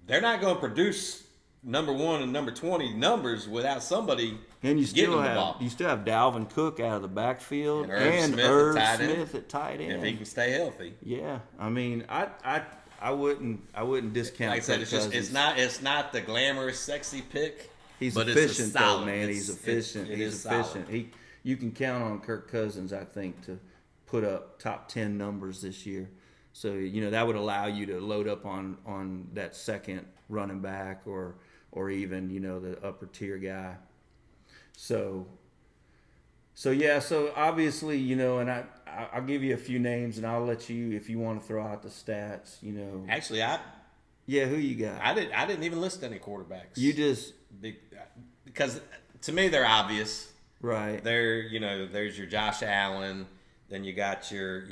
they're not going to produce number 1 and number 20 numbers without somebody and you getting still the ball. You still have Dalvin Cook out of the backfield and Irv Smith at tight end if he can stay healthy. Yeah, I mean, I wouldn't discount. Like I said, it's not the glamorous, sexy pick. He's but efficient, it's solid. though, man. He's efficient. He's efficient. Solid. You can count on Kirk Cousins, I think, to put up top 10 numbers this year. So that would allow you to load up on that second running back or even the upper tier guy. So yeah. So obviously and I'll give you a few names and I'll let you if you want to throw out the stats. Actually, who you got? I didn't even list any quarterbacks. You just because to me they're obvious. Right. There's your Josh Allen. Then you got your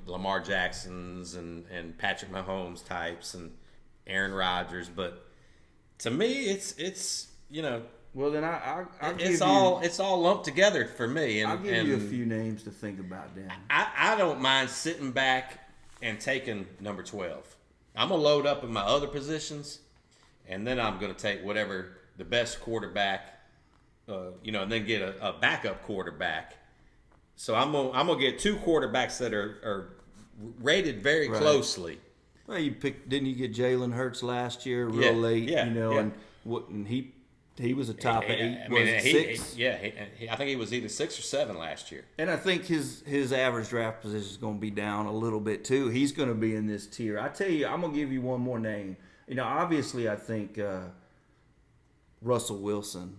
Lamar Jacksons and Patrick Mahomes types and Aaron Rodgers, but to me it's well then it's all lumped together for me. And I'll give you a few names to think about then. I don't mind sitting back and taking number 12. I'm gonna load up in my other positions, and then I'm gonna take whatever the best quarterback, and then get a backup quarterback. So I'm gonna get 2 quarterbacks that are rated very closely. Well, didn't you get Jalen Hurts last year, real late? And he was a top 8. 6? I think he was either 6 or 7 last year. And I think his average draft position is going to be down a little bit too. He's going to be in this tier. I tell you, I'm going to give you one more name. Obviously, I think Russell Wilson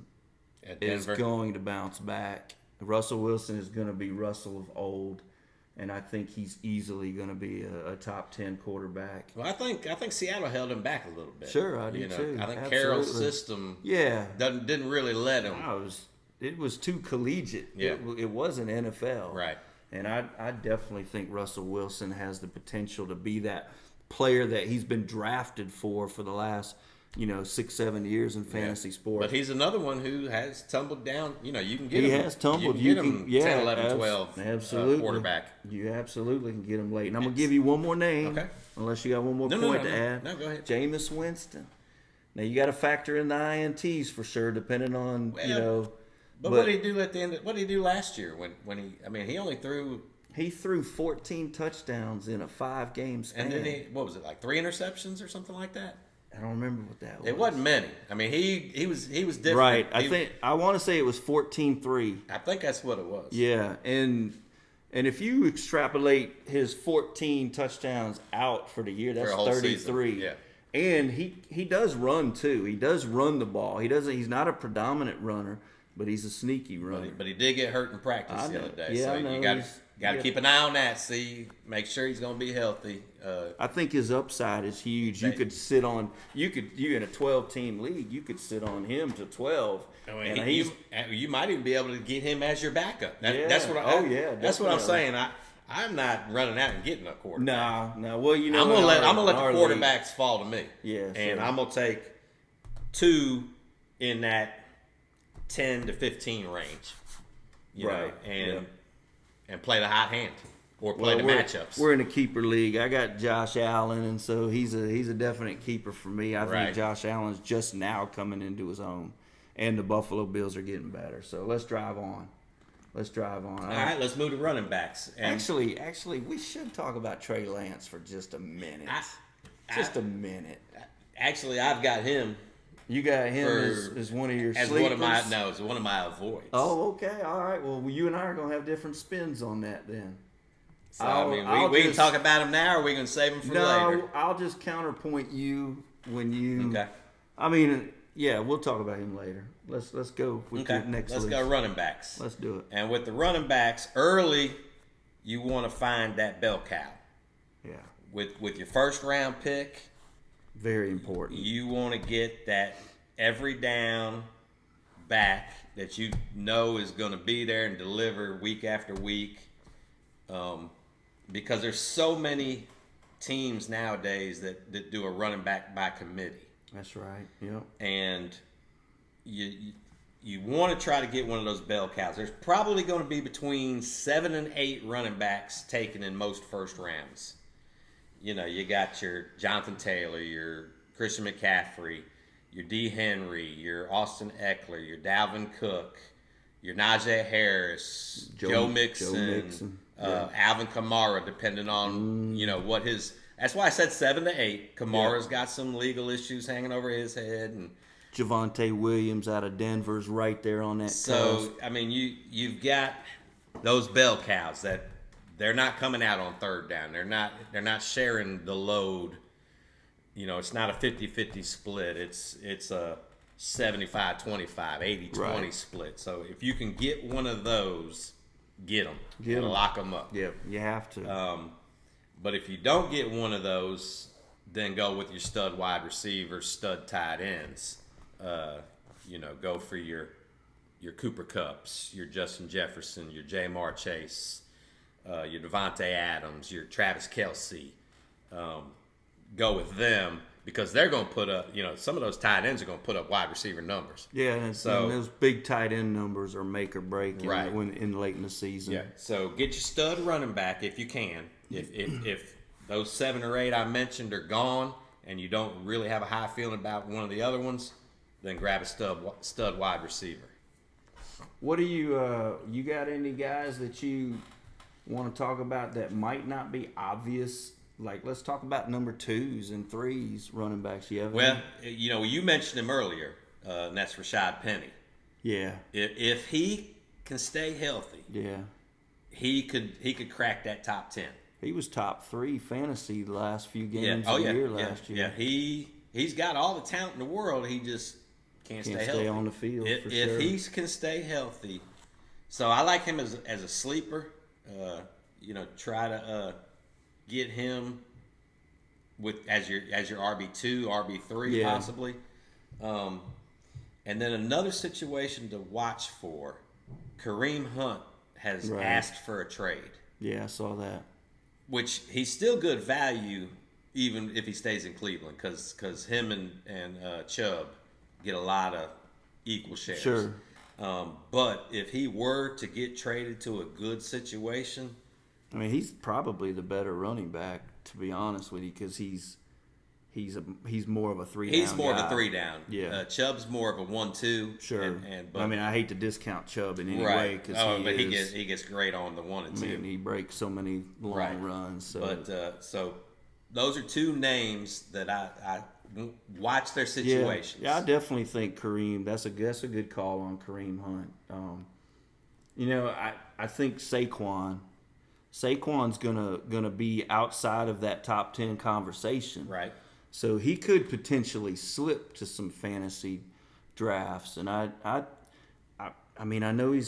is going to bounce back. Russell Wilson is going to be Russell of old, and I think he's easily going to be a top 10 quarterback. Well, I think Seattle held him back a little bit. Sure, I do too. I think Carroll's system didn't really let him. No, it was too collegiate. Yeah. It wasn't NFL. Right. And I definitely think Russell Wilson has the potential to be that player that he's been drafted for the last 6-7 years in fantasy sports. But he's another one who has tumbled down. You can get him. He has tumbled. You can get him 10, 11, 12 absolutely. Quarterback. You absolutely can get him late. And I'm going to give you one more name. Okay. Unless you got one more point to add. No, go ahead. Jameis Winston. Now, you got to factor in the INTs for sure, depending on, But what did he do at the end? What did he do last year he only threw... He threw 14 touchdowns in a 5-game span. And then what was it, like 3 interceptions or something like that? I don't remember what that was. It wasn't many. He was different. Right. I want to say it was 14-3. I think that's what it was. Yeah, and if you extrapolate his 14 touchdowns out for the year, that's 33. Season. Yeah. And he does run too. He does run the ball. He's not a predominant runner, but he's a sneaky runner. But he did get hurt in practice the other day. Yeah, so I know. You got to keep an eye on that. Make sure he's going to be healthy. I think his upside is huge. You could sit on. You in a 12-team league. You could sit on him to 12. You might even be able to get him as your backup. That's what I'm saying. I'm not running out and getting a quarterback. No. Well, I'm gonna let the quarterbacks fall to me. Yeah, and I'm gonna take 2 in that 10 to 15 range. And play the hot hand. or play the matchups. We're in a keeper league. I got Josh Allen, and so he's a definite keeper for me. I think Josh Allen's just now coming into his own, and the Buffalo Bills are getting better. So let's drive on. All right, let's move to running backs. And actually, we should talk about Trey Lance for just a minute. A minute. Actually, I've got him. You got him as one of your sleepers? As one of my avoids. Oh, okay. All right. Well, you and I are going to have different spins on that then. So, we can talk about him now, or are we going to save him for later? No, I'll just counterpoint you when you... Okay. I mean, yeah, we'll talk about him later. Let's go with the next Let's list. go running backs. Let's do it. And with the running backs, early, you want to find that bell cow. Yeah. With your first round pick... Very important. You want to get that every down back that you know is going to be there and deliver week after week. Because there's so many teams nowadays that do a running back by committee. That's right. Yep. And you want to try to get one of those bell cows. There's probably going to be between 7 and 8 running backs taken in most first rounds. You know, you got your Jonathan Taylor, your Christian McCaffrey, your D. Henry, your Austin Eckler, your Dalvin Cook, your Najee Harris, Joe Mixon. Alvin Kamara, depending on, what his... That's why I said 7 to 8. Kamara's got some legal issues hanging over his head. And Javonte Williams out of Denver's right there on that cusp. So, I mean, you've got those bell cows that... They're not coming out on third down. They're not sharing the load. It's not a 50-50 split. It's a 75-25, 80-20 split. So if you can get one of those, get them. Lock them up. Yeah, you have to. But if you don't get one of those, then go with your stud wide receivers, stud tight ends. Go for your Cooper Kupps, your Justin Jefferson, your Jamar Chase, your Devontae Adams, your Travis Kelce. Go with them because they're going to put up, some of those tight ends are going to put up wide receiver numbers. Yeah, and those big tight end numbers are make or break in late in the season. Yeah, so get your stud running back if you can. If those 7 or 8 I mentioned are gone and you don't really have a high feeling about one of the other ones, then grab a stud wide receiver. What do you got any guys that you want to talk about that might not be obvious? Like, let's talk about number 2s and 3s running backs. You have any? You mentioned him earlier, and that's Rashad Penny. Yeah. If he can stay healthy, he could crack that top 10. He was top 3 fantasy the last few games of the year last year. Yeah, he's got all the talent in the world. He just can't stay healthy. On the field for sure. If he can stay healthy, so I like him as a sleeper. Try to get him as your RB2, RB3 possibly. And then another situation to watch for, Kareem Hunt has asked for a trade. Yeah, I saw that. Which he's still good value even if he stays in Cleveland because him and Chubb get a lot of equal shares. Sure. But if he were to get traded to a good situation, I mean, he's probably the better running back, to be honest with you, because he's more of a 3-down. He's more of a 3-down. Yeah. Chubb's more of a 1-2. Sure. But I mean, I hate to discount Chubb in any way because he gets great on the 1 and 2. I mean, he breaks so many long runs. So. But so those are 2 names that I watch their situations. Yeah, I definitely think Kareem. That's a good call on Kareem Hunt. I think Saquon's gonna be outside of that top 10 conversation. Right. So he could potentially slip to some fantasy drafts, and I mean I know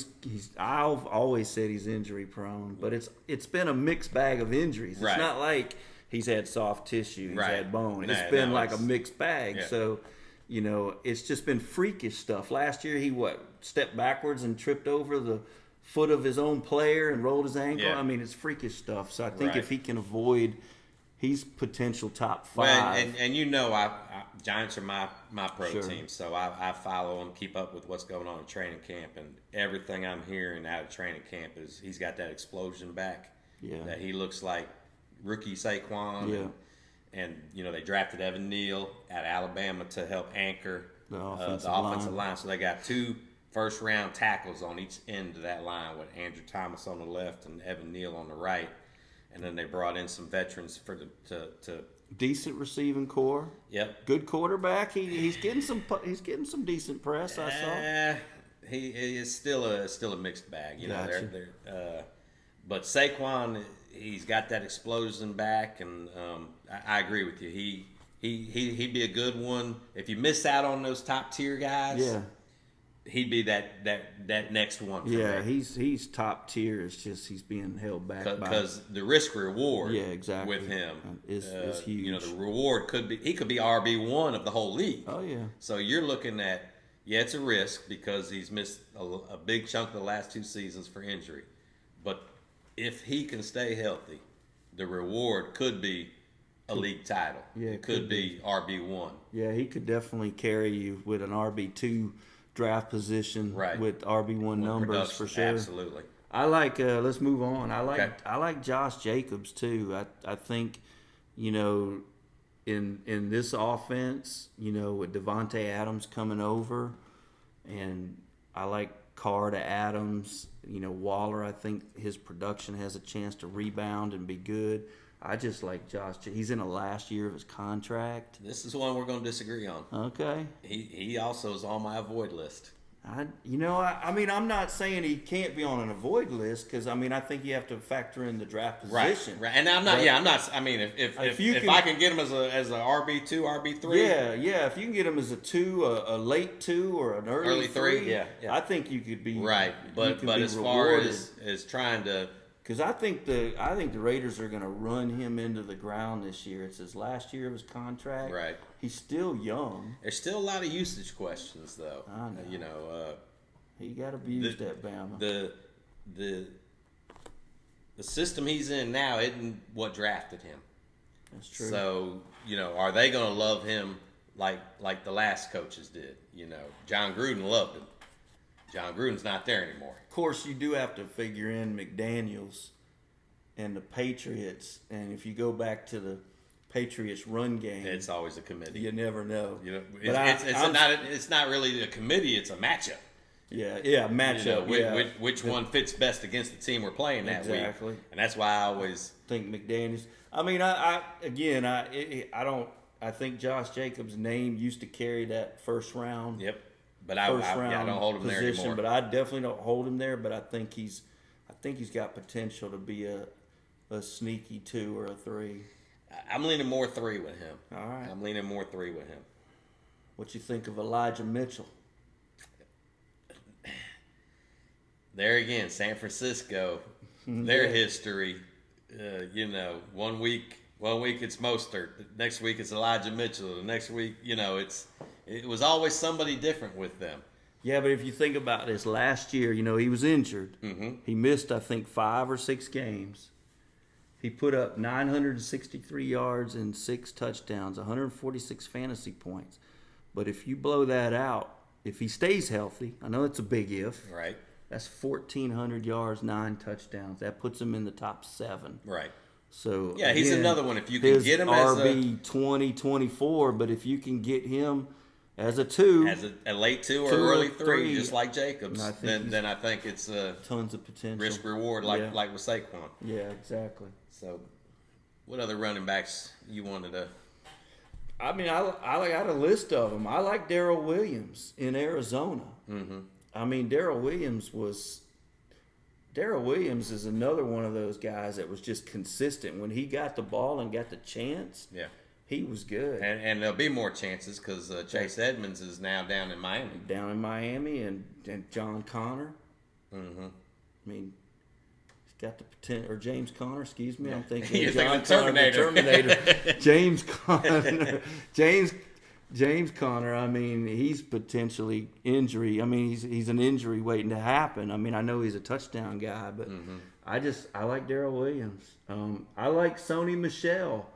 I've always said he's injury prone, but it's been a mixed bag of injuries. It's not like he's had soft tissue, he's had bone. It's been like a mixed bag. Yeah. So, it's just been freakish stuff. Last year he stepped backwards and tripped over the foot of his own player and rolled his ankle. Yeah. I mean, it's freakish stuff. So I think if he can avoid, he's potential top 5. Well, and Giants are my pro team, so I follow him, keep up with what's going on in training camp, and everything I'm hearing out of training camp is he's got that explosion back. Yeah. That he looks like rookie Saquon. Yeah. And they drafted Evan Neal at Alabama to help anchor The the offensive offensive line. line. So they got 2 first-round tackles on each end of that line, with Andrew Thomas on the left and Evan Neal on the right. And then they brought in some veterans to Decent receiving core. Yep. Good quarterback. He's getting some decent press. I saw. He is still a mixed bag. Gotcha. But Saquon, he's got that explosion back, and I agree with you. He'd be a good one if you miss out on those top tier guys. Yeah. He'd be that next one. For Yeah, me. he's top tier. It's just he's being held back Because the risk reward, Yeah, exactly. with him is huge. The reward could be RB1 of the whole league. Oh yeah. So you're looking at it's a risk because he's missed a big chunk of the last 2 seasons for injury, but if he can stay healthy, the reward could be a league title. Yeah, it could be RB1. Yeah, he could definitely carry you with an RB2 draft position, Right. with RB1 numbers Production, for sure. Absolutely. I like. Let's move on. Okay. I like Josh Jacobs too. I think, in this offense, with Devontae Adams coming over, and I like Carr to Adams. Waller. I think his production has a chance to rebound and be good. I just like Josh. He's in the last year of his contract. This is one we're going to disagree on. Okay. He also is on my avoid list. I'm not saying he can't be on an avoid list because I think you have to factor in the draft position. Right. And I'm not. But, I'm not. I mean, if I can get him as a RB2, RB3. Yeah. If you can get him as a 2, a late 2, or an early 3, yeah. I think you could be Right. But as far as trying to. Because I think the Raiders are going to run him into the ground this year. It's his last year of his contract. Right. He's still young. There's still a lot of usage questions, though. I know. He got abused at Bama. The system he's in now isn't what drafted him. That's true. So are they going to love him like the last coaches did? John Gruden loved him. John Gruden's not there anymore. Of course, you do have to figure in McDaniels and the Patriots. And if you go back to the Patriots run game, It's always a committee. you never know. It's not really a committee. It's a matchup. Yeah, matchup. Which one fits best against the team we're playing that Exactly. week? And that's why I always think McDaniels. I think Josh Jacobs' name used to carry that first round. Yep. But I don't hold him there anymore. But I definitely don't hold him there. But I think he's got potential to be a sneaky 2 or a 3. I'm leaning more 3 with him. All right. I'm leaning more 3 with him. What you think of Elijah Mitchell? There again, San Francisco, their history. 1 week it's Mostert. The next week it's Elijah Mitchell. The next week, it was always somebody different with them. Yeah, but if you think about this, last year, he was injured. Mm-hmm. He missed, I think, 5 or 6 games. He put up 963 yards and 6 touchdowns, 146 fantasy points. But if you blow that out, if he stays healthy, I know it's a big if. Right. That's 1,400 yards, 9 touchdowns. That puts him in the top 7. Right. So yeah, he's again, another one. If you can get him as RB 20, 24, but if you can get him as a 2, as a late 2 or 2 or early 3, 3, just like Jacobs, I think then I think it's a tons of potential. risk reward like with Saquon. Yeah, exactly. So, what other running backs you wanted to? I got a list of them. I like Darrell Williams in Arizona. Mm-hmm. Darrell Williams is another one of those guys that was just consistent. When he got the ball and got the chance, Yeah. he was good. And there'll be more chances because Chase Edmonds is now down in Miami. Down in Miami, and John Connor. Mm-hmm. He's got the potential. Or James Conner, excuse me. I'm thinking You're John thinking the Terminator. James Conner. James Conner, he's potentially injury. He's an injury waiting to happen. I know he's a touchdown guy, but I like Darrell Williams. I like Sony Michel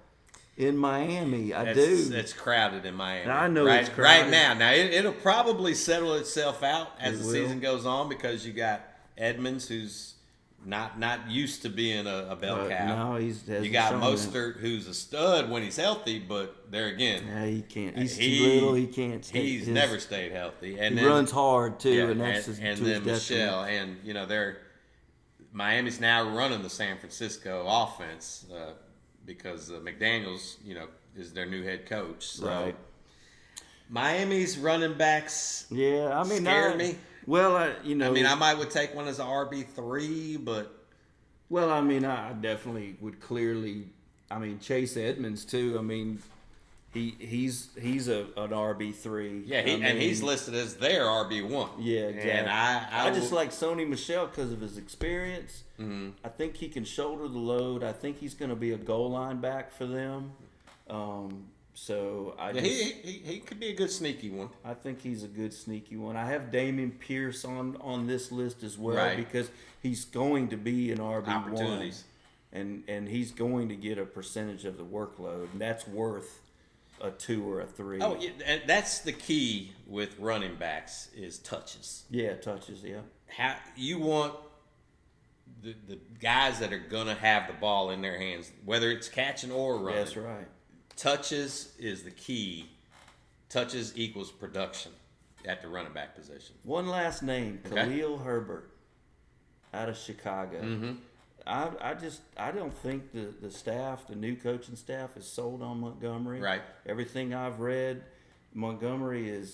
in Miami. I do. It's crowded in Miami. I know right, it's crowded. right now. Now it'll probably settle itself out as It the will. season goes on because you got Edmonds, who's not used to being a bell cow. No, you got Mostert, who's a stud when he's healthy, but there again, yeah, he can't. He's too little. He can't. He's never stayed healthy, and he then, runs hard too, yeah, and that's just and to then his detriment. Michelle, and they're Miami's now running the San Francisco offense because McDaniels, is their new head coach. So Right. Miami's running backs, Yeah, I mean, scare me. Well, I might would take one as an RB3, but well, I mean, I definitely would clearly. I mean, Chase Edmonds too. I mean, he's an RB3. yeah, and he's listed as their RB1. Yeah, exactly. And I just like Sony Michel because of his experience. Mm-hmm. I think he can shoulder the load. I think he's going to be a goal line back for them. So he could be a good sneaky one. I think he's a good sneaky one. I have Damian Pierce on this list as well Right. because he's going to be an RB1. Opportunities. And he's going to get a percentage of the workload, and that's worth a 2 or a 3. Oh, yeah, and that's the key with running backs is touches. Yeah, touches, yeah. How you want the guys that are gonna have the ball in their hands, whether it's catching or running. That's right. Touches is the key. Touches equals production at the running back position. One last name, Okay. Khalil Herbert, out of Chicago. Mm-hmm. I don't think the staff, the new coaching staff, is sold on Montgomery. Right. Everything I've read, Montgomery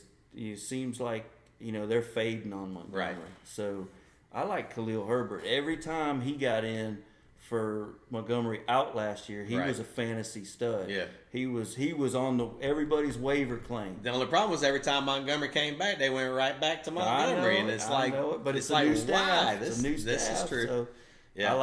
seems like they're fading on Montgomery. Right. So I like Khalil Herbert. Every time he got in for Montgomery out last year, he Right. was a fantasy stud. Yeah. He was on everybody's waiver claim. The only problem was every time Montgomery came back, they went right back to Montgomery, and it's I know it, but it's a new staff. It's a new staff. This is true. So Yeah.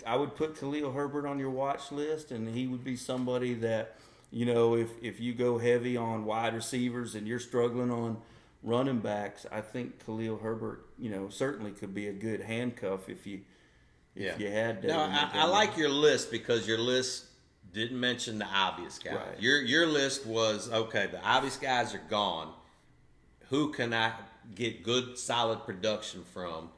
I would put Khalil Herbert on your watch list, and he would be somebody that, if you go heavy on wide receivers and you're struggling on running backs, I think Khalil Herbert, certainly could be a good handcuff if you had. No, I like your list because your list didn't mention the obvious guys. Right. Your list was, okay, the obvious guys are gone. Who can I get good, solid production from?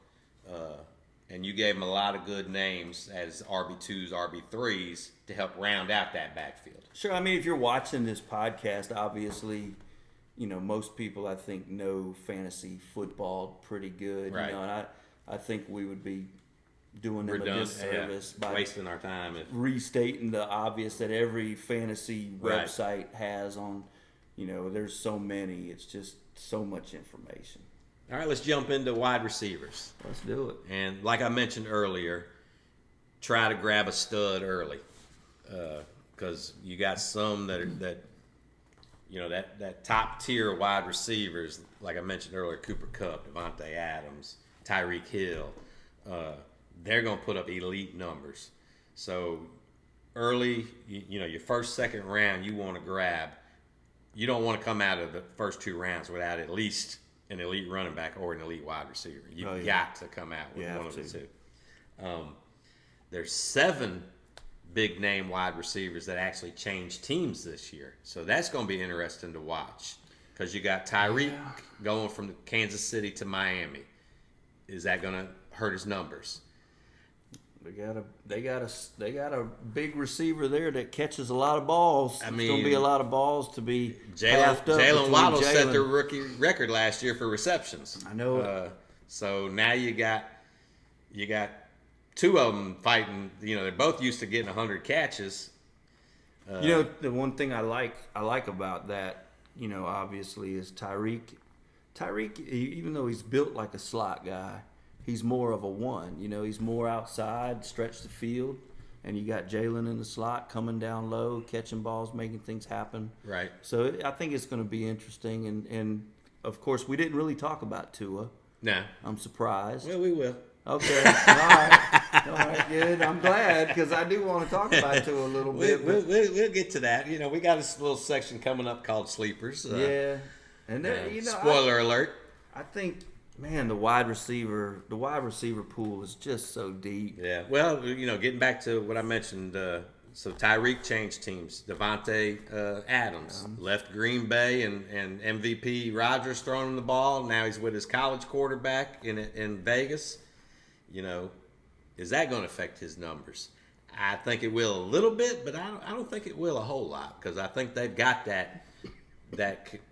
And you gave them a lot of good names as RB2s, RB3s to help round out that backfield. Sure. I mean, if you're watching this podcast, obviously, most people I think know fantasy football pretty good. Right. And I think we would be doing them a disservice by wasting our time. Restating the obvious that every fantasy Right. website has on. There's so many. It's just so much information. All right, let's jump into wide receivers. Let's do it. And like I mentioned earlier, try to grab a stud early because you got some that top tier wide receivers. Like I mentioned earlier, Cooper Kupp, Devontae Adams, Tyreek Hill. They're going to put up elite numbers. So early, your first, second round, you want to grab. You don't want to come out of the first 2 rounds without at least an elite running back or an elite wide receiver. You've got to come out with one of the two. There's 7 big name wide receivers that actually changed teams this year. So that's going to be interesting to watch because you got Tyreek going from Kansas City to Miami. Is that going to hurt his numbers? They got a big receiver there that catches a lot of balls. It's going to be a lot of balls to be halved up. Jalen Waddle set the rookie record last year for receptions. I know it. So now you got 2 of them fighting. They're both used to getting 100 catches. The one thing I like about that, obviously, is Tyreek. Tyreek, even though he's built like a slot guy, he's more of a 1. He's more outside, stretch the field, and you got Jalen in the slot coming down low, catching balls, making things happen. Right. So I think it's going to be interesting. And of course, we didn't really talk about Tua. No. I'm surprised. Well, we will. Okay. All right, good. I'm glad because I do want to talk about Tua a little bit. We'll get to that. We got this little section coming up called Sleepers. Yeah. And spoiler alert. I think, man, the wide receiver pool is just so deep. Yeah. Well, getting back to what I mentioned, so Tyreek changed teams. Devontae Adams left Green Bay and MVP Rodgers throwing him the ball. Now he's with his college quarterback in Vegas. is that going to affect his numbers? I think it will a little bit, but I don't think it will a whole lot because I think they've got that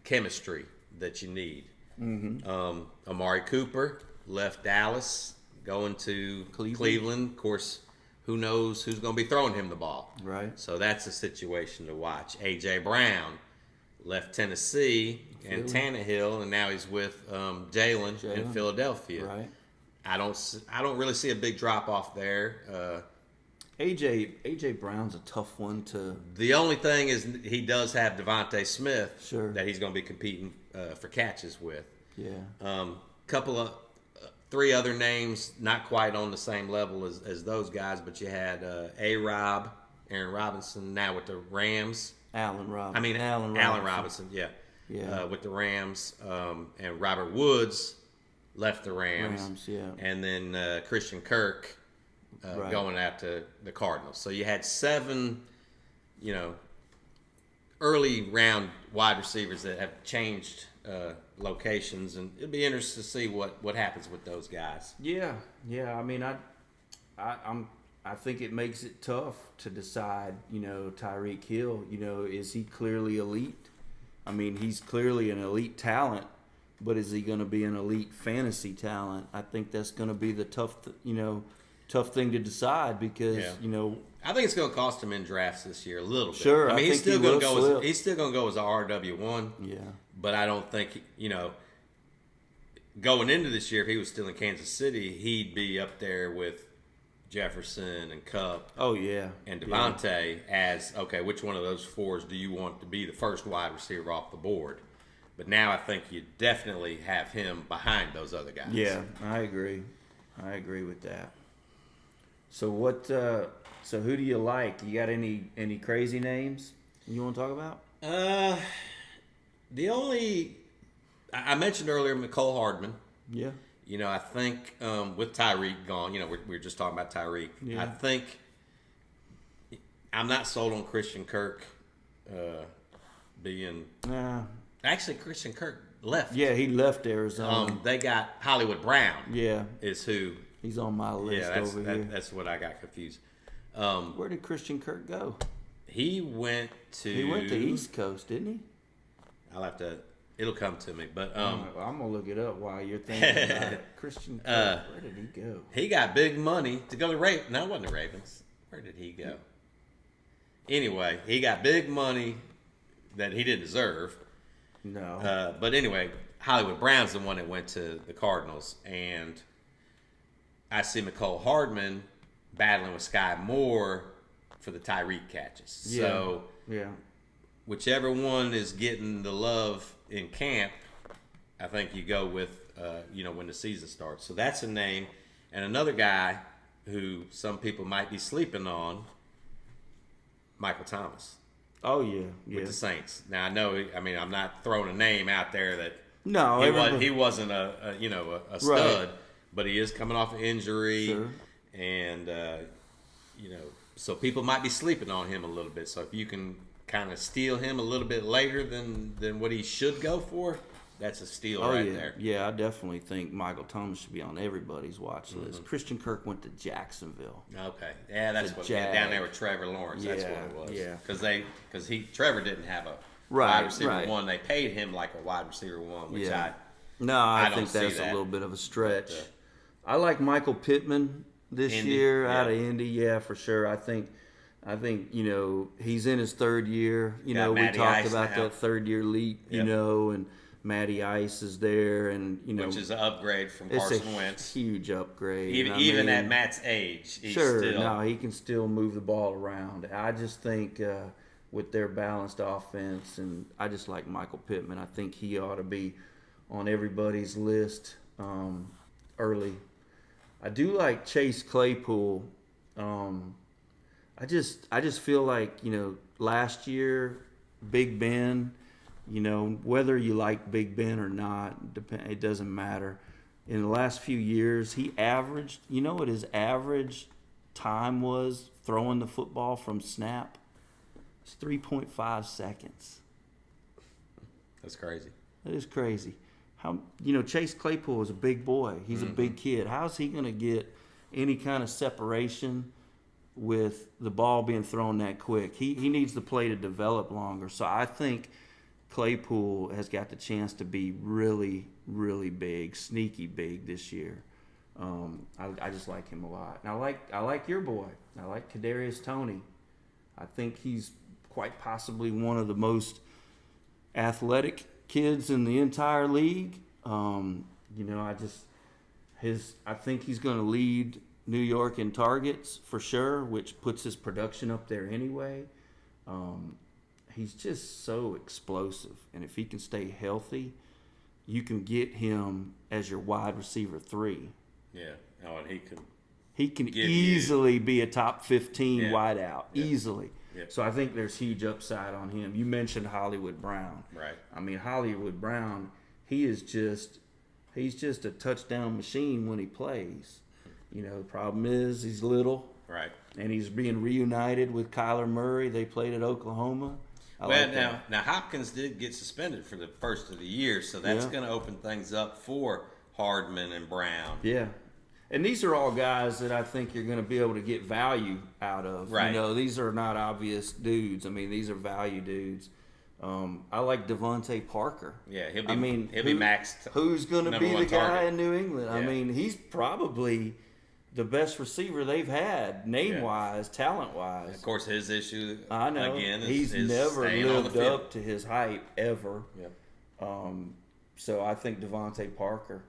chemistry that you need. Mm-hmm. Amari Cooper left Dallas, going to Cleveland. Of course, who knows who's going to be throwing him the ball? Right. So that's a situation to watch. A.J. Brown left Tennessee and Tannehill, and now he's with Jalen in Philadelphia. Right. I don't really see a big drop off there. AJ Brown's a tough one to. The only thing is he does have Devontae Smith Sure. that he's going to be competing for catches with. Yeah. Couple of three other names, not quite on the same level as those guys, but you had Aaron Robinson, now with the Rams. Allen Robinson. I mean, Allen Robinson, yeah. With the Rams. And Robert Woods left the Rams. Yeah. And then Christian Kirk going out to the Cardinals. So you had 7, early round wide receivers that have changed locations, and it'll be interesting to see what happens with those guys. Yeah. I mean, I think it makes it tough to decide. Tyreek Hill. Is he clearly elite? I mean, he's clearly an elite talent, but is he going to be an elite fantasy talent? I think that's going to be the tough thing to decide because I think it's going to cost him in drafts this year a little bit. Sure, I mean, he's still going to go. He's still going to go as a RW1. Yeah, but I don't think going into this year, if he was still in Kansas City, he'd be up there with Jefferson and Kupp. Oh yeah, and Devontae as okay. Which one of those 4s do you want to be the first wide receiver off the board? But now I think you definitely have him behind those other guys. Yeah, I agree with that. So what? So who do you like? You got any crazy names you want to talk about? The only I mentioned earlier, McCole Hardman. Yeah. I think with Tyreek gone, we were just talking about Tyreek. Yeah. I think I'm not sold on Christian Kirk being. Actually, Christian Kirk left. Yeah, he left Arizona. They got Hollywood Brown. Yeah, is who. He's on my list over here. That's what I got confused. Where did Christian Kirk go? He went to East Coast, didn't he? I'll have to. It'll come to me, but I'm gonna look it up while you're thinking about it. Christian Kirk, where did he go? He got big money to go to Ravens. No, it wasn't the Ravens. Where did he go? Anyway, he got big money that he didn't deserve. No. But anyway, Hollywood Brown's the one that went to the Cardinals, and I see McCole Hardman battling with Sky Moore for the Tyreek catches. Yeah. So yeah. Whichever one is getting the love in camp, I think you go with, when the season starts. So that's a name. And another guy who some people might be sleeping on, Michael Thomas. Oh, yeah. With the Saints. Now, I'm not throwing a name out there that no, he wasn't a stud, right. But he is coming off an injury. Sure. And, so people might be sleeping on him a little bit. So if you can kind of steal him a little bit later than what he should go for, that's a steal there. Yeah, I definitely think Michael Thomas should be on everybody's watch list. Mm-hmm. Christian Kirk went to Jacksonville. Okay, yeah, that's what down there with Trevor Lawrence. That's what it was. Yeah, because Trevor didn't have a wide receiver one. They paid him like a wide receiver one, which I think that's a little bit of a stretch. I like Michael Pittman this year out of Indy. Yeah, for sure. I think he's in his third year. We talked about that third year leap. And Matty Ice is there, and which is an upgrade from Carson Wentz. Huge upgrade. Even at Matt's age, he can still move the ball around. I just think with their balanced offense, and I just like Michael Pittman. I think he ought to be on everybody's list early. I do like Chase Claypool. I just feel like last year Big Ben. Whether you like Big Ben or not, it doesn't matter. In the last few years, he averaged, what his average time was throwing the football from snap? It's 3.5 seconds. That's crazy. That is crazy. Chase Claypool is a big boy. He's a big kid. How's he going to get any kind of separation with the ball being thrown that quick. He needs the play to develop longer. So I think Claypool has got the chance to be really, really big, sneaky big this year. I just like him a lot. And I like your boy. I like Kadarius Toney. I think he's quite possibly one of the most athletic kids in the entire league. I think he's going to lead New York in targets for sure, which puts his production up there anyway. He's just so explosive, and if he can stay healthy, you can get him as your wide receiver 3. Yeah. Oh, and he can easily be a top 15 wideout, Yeah. easily. Yeah. So I think there's huge upside on him. You mentioned Hollywood Brown. Right. I mean, Hollywood Brown, he's just a touchdown machine when he plays. The problem is he's little. Right. And he's being reunited with Kyler Murray. They played at Oklahoma. Now Hopkins did get suspended for the first of the year, so that's going to open things up for Hardman and Brown. Yeah. And these are all guys that I think you're going to be able to get value out of. Right. These are not obvious dudes. I mean, these are value dudes. I like Devontae Parker. Yeah, he'll be maxed. Who's going to be the guy in New England? Yeah. I mean, he's probably the best receiver they've had, name-wise, talent-wise. Of course, his issue, I know. again, he's is never lived field. up to his hype, ever. Yep. So I think Devontae Parker.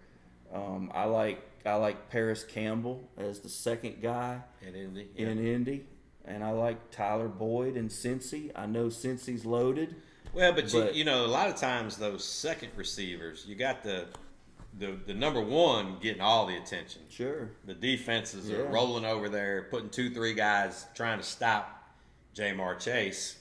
I like Paris Campbell as the second guy in Indy. And I like Tyler Boyd in Cincy. I know Cincy's loaded. Well, but a lot of times those second receivers, you got the number one getting all the attention. Sure. The defenses are rolling over there, putting 2-3 guys trying to stop Jamar Chase.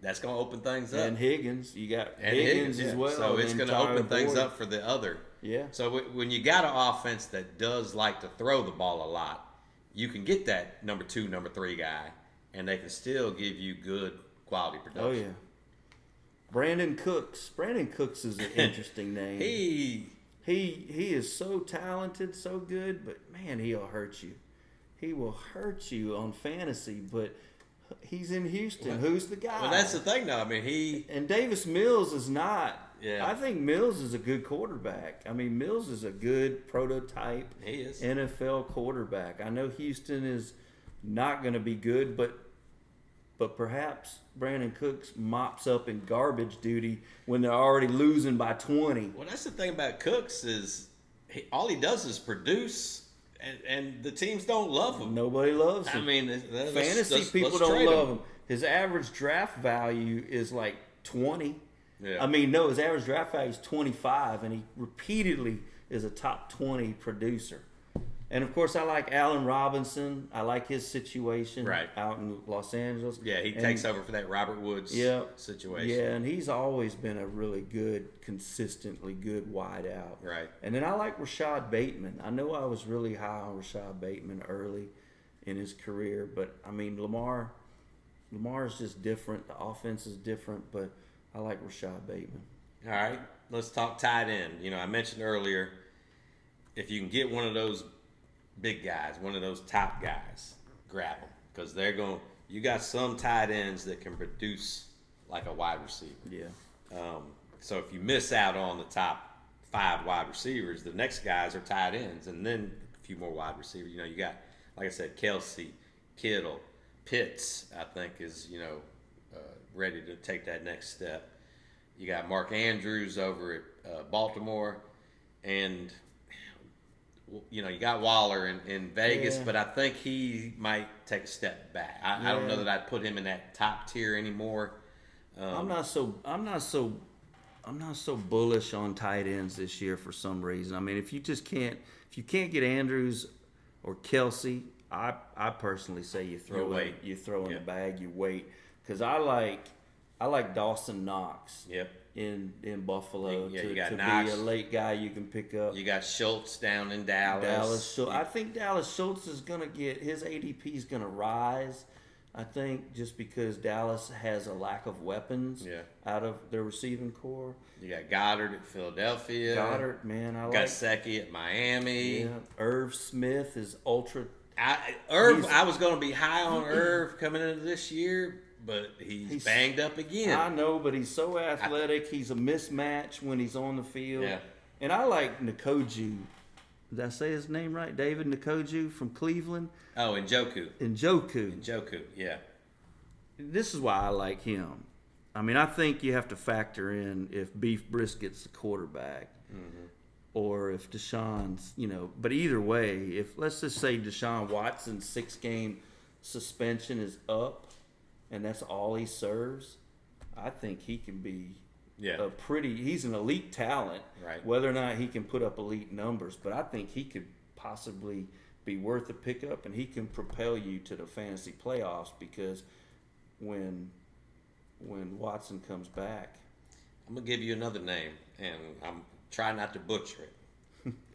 That's going to open things up. And Higgins, you got Higgins as well. So it's going to open things up for the other. Yeah. So when you got an offense that does like to throw the ball a lot, you can get that number 2, number 3 guy, and they can still give you good quality production. Oh yeah. Brandon Cooks. Brandon Cooks is an interesting name. He is so talented, so good, but man, he'll hurt you. He will hurt you on fantasy, but he's in Houston. Who's the guy? Well, that's the thing, though. I mean, and Davis Mills is not. Yeah. I think Mills is a good quarterback. I mean, Mills is a good prototype NFL quarterback. I know Houston is not going to be good, but perhaps Brandon Cooks mops up in garbage duty when they're already losing by 20. Well, that's the thing about Cooks is all he does is produce, and the teams don't love him. Nobody loves him. I mean, fantasy people don't love him. His average draft value is like 20. Yeah. I mean, no, his average draft value is 25, and he repeatedly is a top 20 producer. And, of course, I like Allen Robinson. I like his situation out in Los Angeles. Yeah, he takes over for that Robert Woods situation. Yeah, and he's always been a really good, consistently good wideout. Right. And then I like Rashad Bateman. I know I was really high on Rashad Bateman early in his career, but, I mean, Lamar is just different. The offense is different, but I like Rashad Bateman. All right, let's talk tight end. I mentioned earlier, if you can get one of those big guys, one of those top guys, grab them, because you got some tight ends that can produce like a wide receiver. Yeah. So if you miss out on the top 5 wide receivers, the next guys are tight ends, and then a few more wide receivers. You got, like I said, Kelsey, Kittle, Pitts, I think is ready to take that next step. You got Mark Andrews over at Baltimore, and you got Waller in Vegas, but I think he might take a step back. I don't know that I'd put him in that top tier anymore. I'm not so bullish on tight ends this year for some reason. I mean, if you can't get Andrews or Kelsey, I personally say you throw in the bag, you wait, because I like Dawson Knox. Yep. In Buffalo to be Knox. A late guy you can pick up. You got Schultz down in Dallas. I think Dallas Schultz is going to get his ADP is going to rise. I think just because Dallas has a lack of weapons out of their receiving core. You got Goddard at Philadelphia. Goddard, man, I like. Gesicki at Miami. Yeah, Irv Smith is ultra. I was going to be high on Irv coming into this year, but he's banged up again. I know, but he's so athletic. He's a mismatch when he's on the field. Yeah. And I like Nkoju. Did I say his name right? David Nkoju from Cleveland. Oh, Njoku. Njoku, yeah. This is why I like him. I mean, I think you have to factor in if Beef Brisket's the quarterback, or if Deshaun's, But either way, if let's just say Deshaun Watson's 6-game suspension is up, and that's all he serves, I think he can be he's an elite talent. Right. Whether or not he can put up elite numbers, but I think he could possibly be worth a pickup, and he can propel you to the fantasy playoffs because when Watson comes back. I'm going to give you another name, and I'm trying not to butcher it.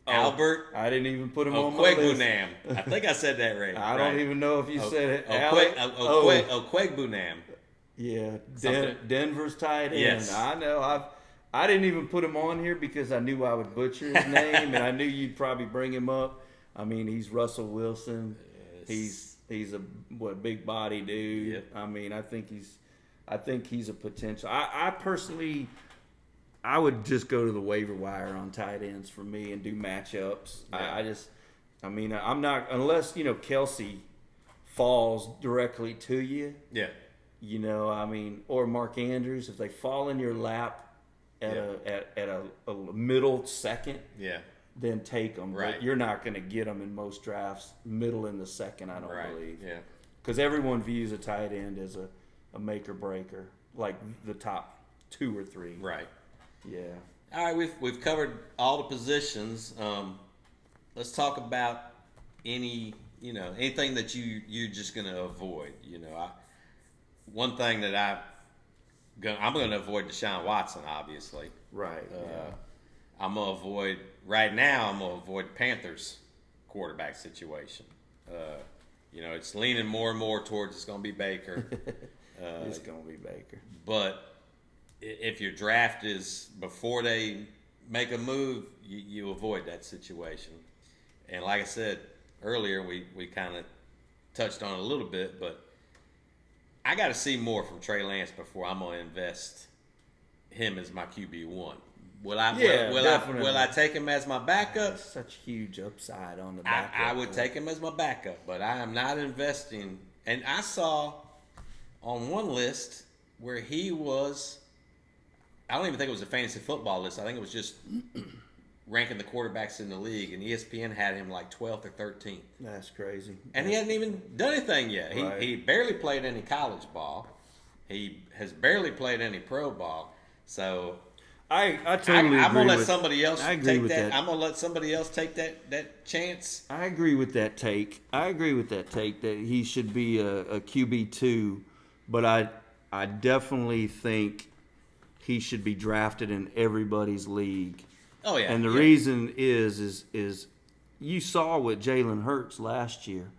Albert. I didn't even put him on my list. Okwuegbunam. I think I said that right. I don't even know if you said it. Okwuegbunam. Yeah, Denver's tight end. Yes. I know. I didn't even put him on here because I knew I would butcher his name, and I knew you'd probably bring him up. I mean, he's Russell Wilson. Yes. He's a big body dude. Yep. I mean, I think he's a potential. I personally, I would just go to the waiver wire on tight ends for me and do matchups. Yeah. I'm not, unless Kelsey falls directly to you. Yeah. Or Mark Andrews, if they fall in your lap at a middle second, then take them. Right. But you're not going to get them in most drafts middle in the second, I don't believe. Yeah. Because everyone views a tight end as a make or breaker, like the top 2 or 3. Right. Yeah. All right, we've covered all the positions. Let's talk about anything that you're just going to avoid. One thing that I'm going to avoid Deshaun Watson, obviously. Right. I'm going to avoid right now. I'm going to avoid Panthers quarterback situation. It's leaning more and more towards it's going to be Baker. It's going to be Baker. But if your draft is before they make a move, you avoid that situation. And like I said earlier, we kind of touched on it a little bit, but I got to see more from Trey Lance before I'm going to invest him as my QB1. Will I take him as my backup? Such huge upside on the backup. I would take him as my backup, but I am not investing. And I saw on one list where he was, I don't even think it was a fantasy football list. I think it was just ranking the quarterbacks in the league, and ESPN had him like 12th or 13th. That's crazy. And he hadn't even done anything yet. Right. He barely played any college ball. He has barely played any pro ball. So I totally I'm agree gonna let with, somebody else I agree take with that. I'm gonna let somebody else take that chance. I agree with that take. That he should be a QB2, but I definitely think he should be drafted in everybody's league. Oh yeah. And the reason is you saw with Jalen Hurts last year.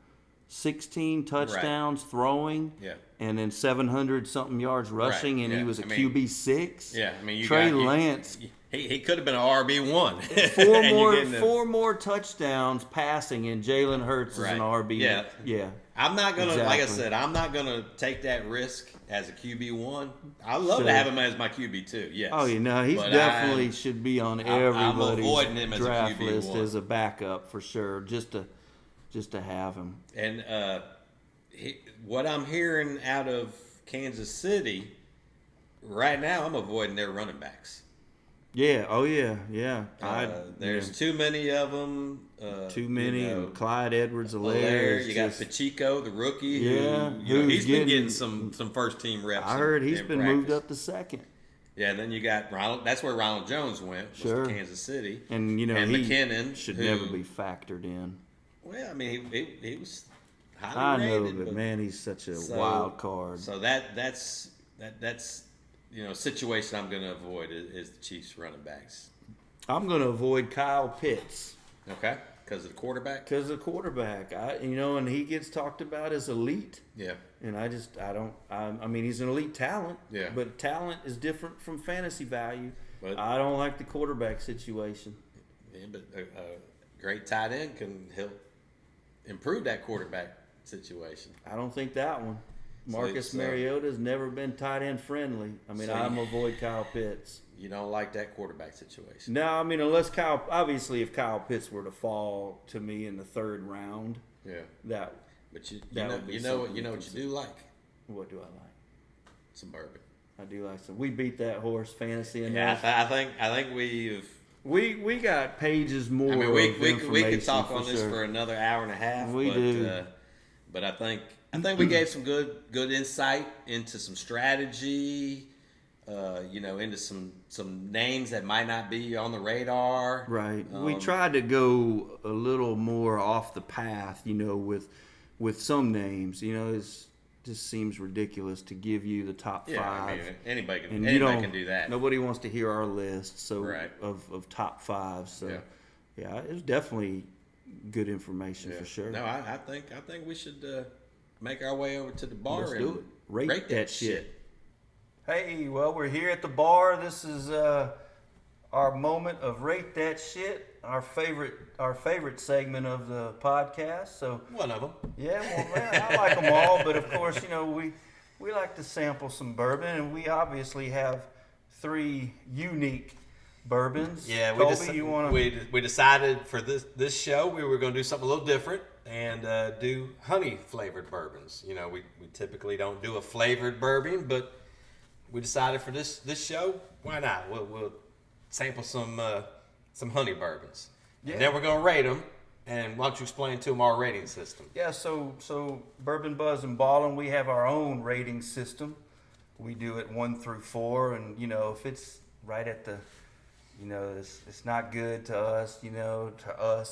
16 touchdowns throwing, and then 700-something yards rushing, and he was a QB6. Yeah, I mean, Trey Lance. He could have been an RB1. Four more touchdowns passing, and Jalen Hurts is an RB. Yeah. I'm not gonna, like I said, I'm not gonna take that risk as a QB1. I'd love to have him as my QB2. Yes. Oh, he's definitely should be on everybody's draft list as a backup for sure, just to have him. And what I'm hearing out of Kansas City right now, I'm avoiding their running backs. Yeah. Oh yeah. Yeah. There's too many of them. Too many. Clyde Edwards-Helaire. You got Pacheco, the rookie. Yeah. He's been getting some first team reps. I heard he's been moved up to second. Yeah, and then you got Ronald. That's where Ronald Jones went. Was to Kansas City. And and McKinnon should never be factored in. Well, I mean, he was highly I rated. know, but man, he's such a wild card. So that's a situation I'm going to avoid is the Chiefs running backs. I'm going to avoid Kyle Pitts. Okay. Because of the quarterback? Because of the quarterback. And he gets talked about as elite. Yeah. And I mean, he's an elite talent. Yeah. But talent is different from fantasy value. But I don't like the quarterback situation. Yeah, but a great tight end can help improve that quarterback situation. I don't think that one. Marcus Mariota's never been tight end friendly. I mean, I'm avoid Kyle Pitts. You don't like that quarterback situation? No, I mean, if Kyle Pitts were to fall to me in the third round, But you know what you do like? What do I like? Some bourbon. I do like some. We beat that horse fantasy enough. Yeah, I think we got pages more. I mean, we could talk on this sure. for another hour and a half. We do. But I think we gave some good insight into some strategy. Into some names that might not be on the radar. Right. We tried to go a little more off the path, with some names. It just seems ridiculous to give you the top five. I mean, anybody can do that. Nobody wants to hear our list Right. of top five. So it was definitely good information for sure. No, I think we should make our way over to the bar. Let's and do it. Rate that shit. Hey, well, we're here at the bar. This is our moment of Rate That Shit, our favorite segment of the podcast. So one of them. Yeah, well, man, I like them all, but of course, we like to sample some bourbon, and we obviously have 3 unique bourbons. Yeah, we decided for this show we were going to do something a little different and do honey flavored bourbons. We typically don't do a flavored bourbon, but we decided for this show, why not? We'll sample some honey bourbons. Yeah. And then we're going to rate them. And why don't you explain to them our rating system? Yeah, so Bourbon Buzz and Ballin, we have our own rating system. We do it 1 through 4, and if it's right at the, it's not good to us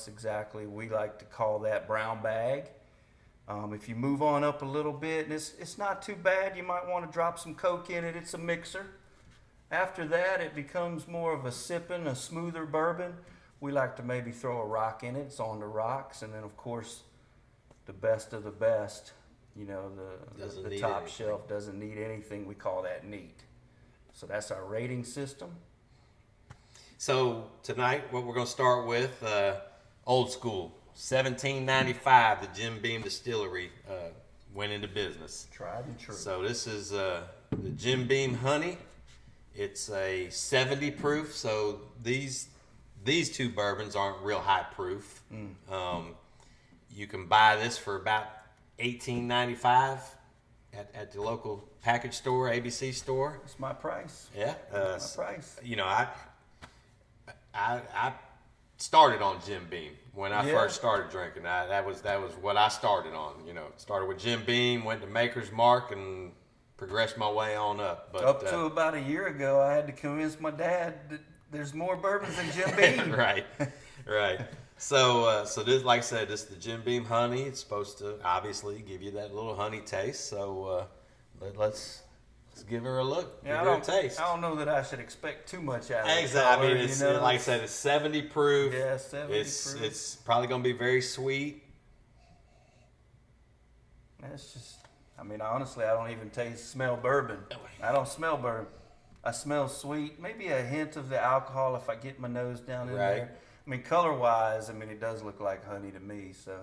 exactly. We like to call that brown bag. If you move on up a little bit, and it's not too bad, you might want to drop some Coke in it. It's a mixer. After that, it becomes more of a sipping, a smoother bourbon. We like to maybe throw a rock in it. It's on the rocks. And then, of course, the best of the best, the top shelf doesn't need anything. We call that neat. So that's our rating system. So tonight, what we're going to start with, old school. 1795, the Jim Beam Distillery went into business. Tried and true. So this is the Jim Beam Honey. It's a 70 proof. So these 2 bourbons aren't real high proof. You can buy this for about $18.95 at the local package store, ABC store. That's my price. Yeah, that's my price. I started on Jim Beam when I first started drinking. That was what I started on. Started with Jim Beam, went to Maker's Mark, and progressed my way on up. But up to about a year ago, I had to convince my dad that there's more bourbons than Jim Beam. Right. So this, like I said, this is the Jim Beam Honey. It's supposed to obviously give you that little honey taste. So let's give her a look. Yeah, give her a taste. I don't know that I should expect too much out of it. Exactly. I mean, it's like I said, it's 70 proof. Yeah, 70 proof. It's probably going to be very sweet. That's just. I mean, honestly, I don't even smell bourbon. I don't smell bourbon. I smell sweet, maybe a hint of the alcohol if I get my nose down in there. I mean, color-wise, it does look like honey to me, so.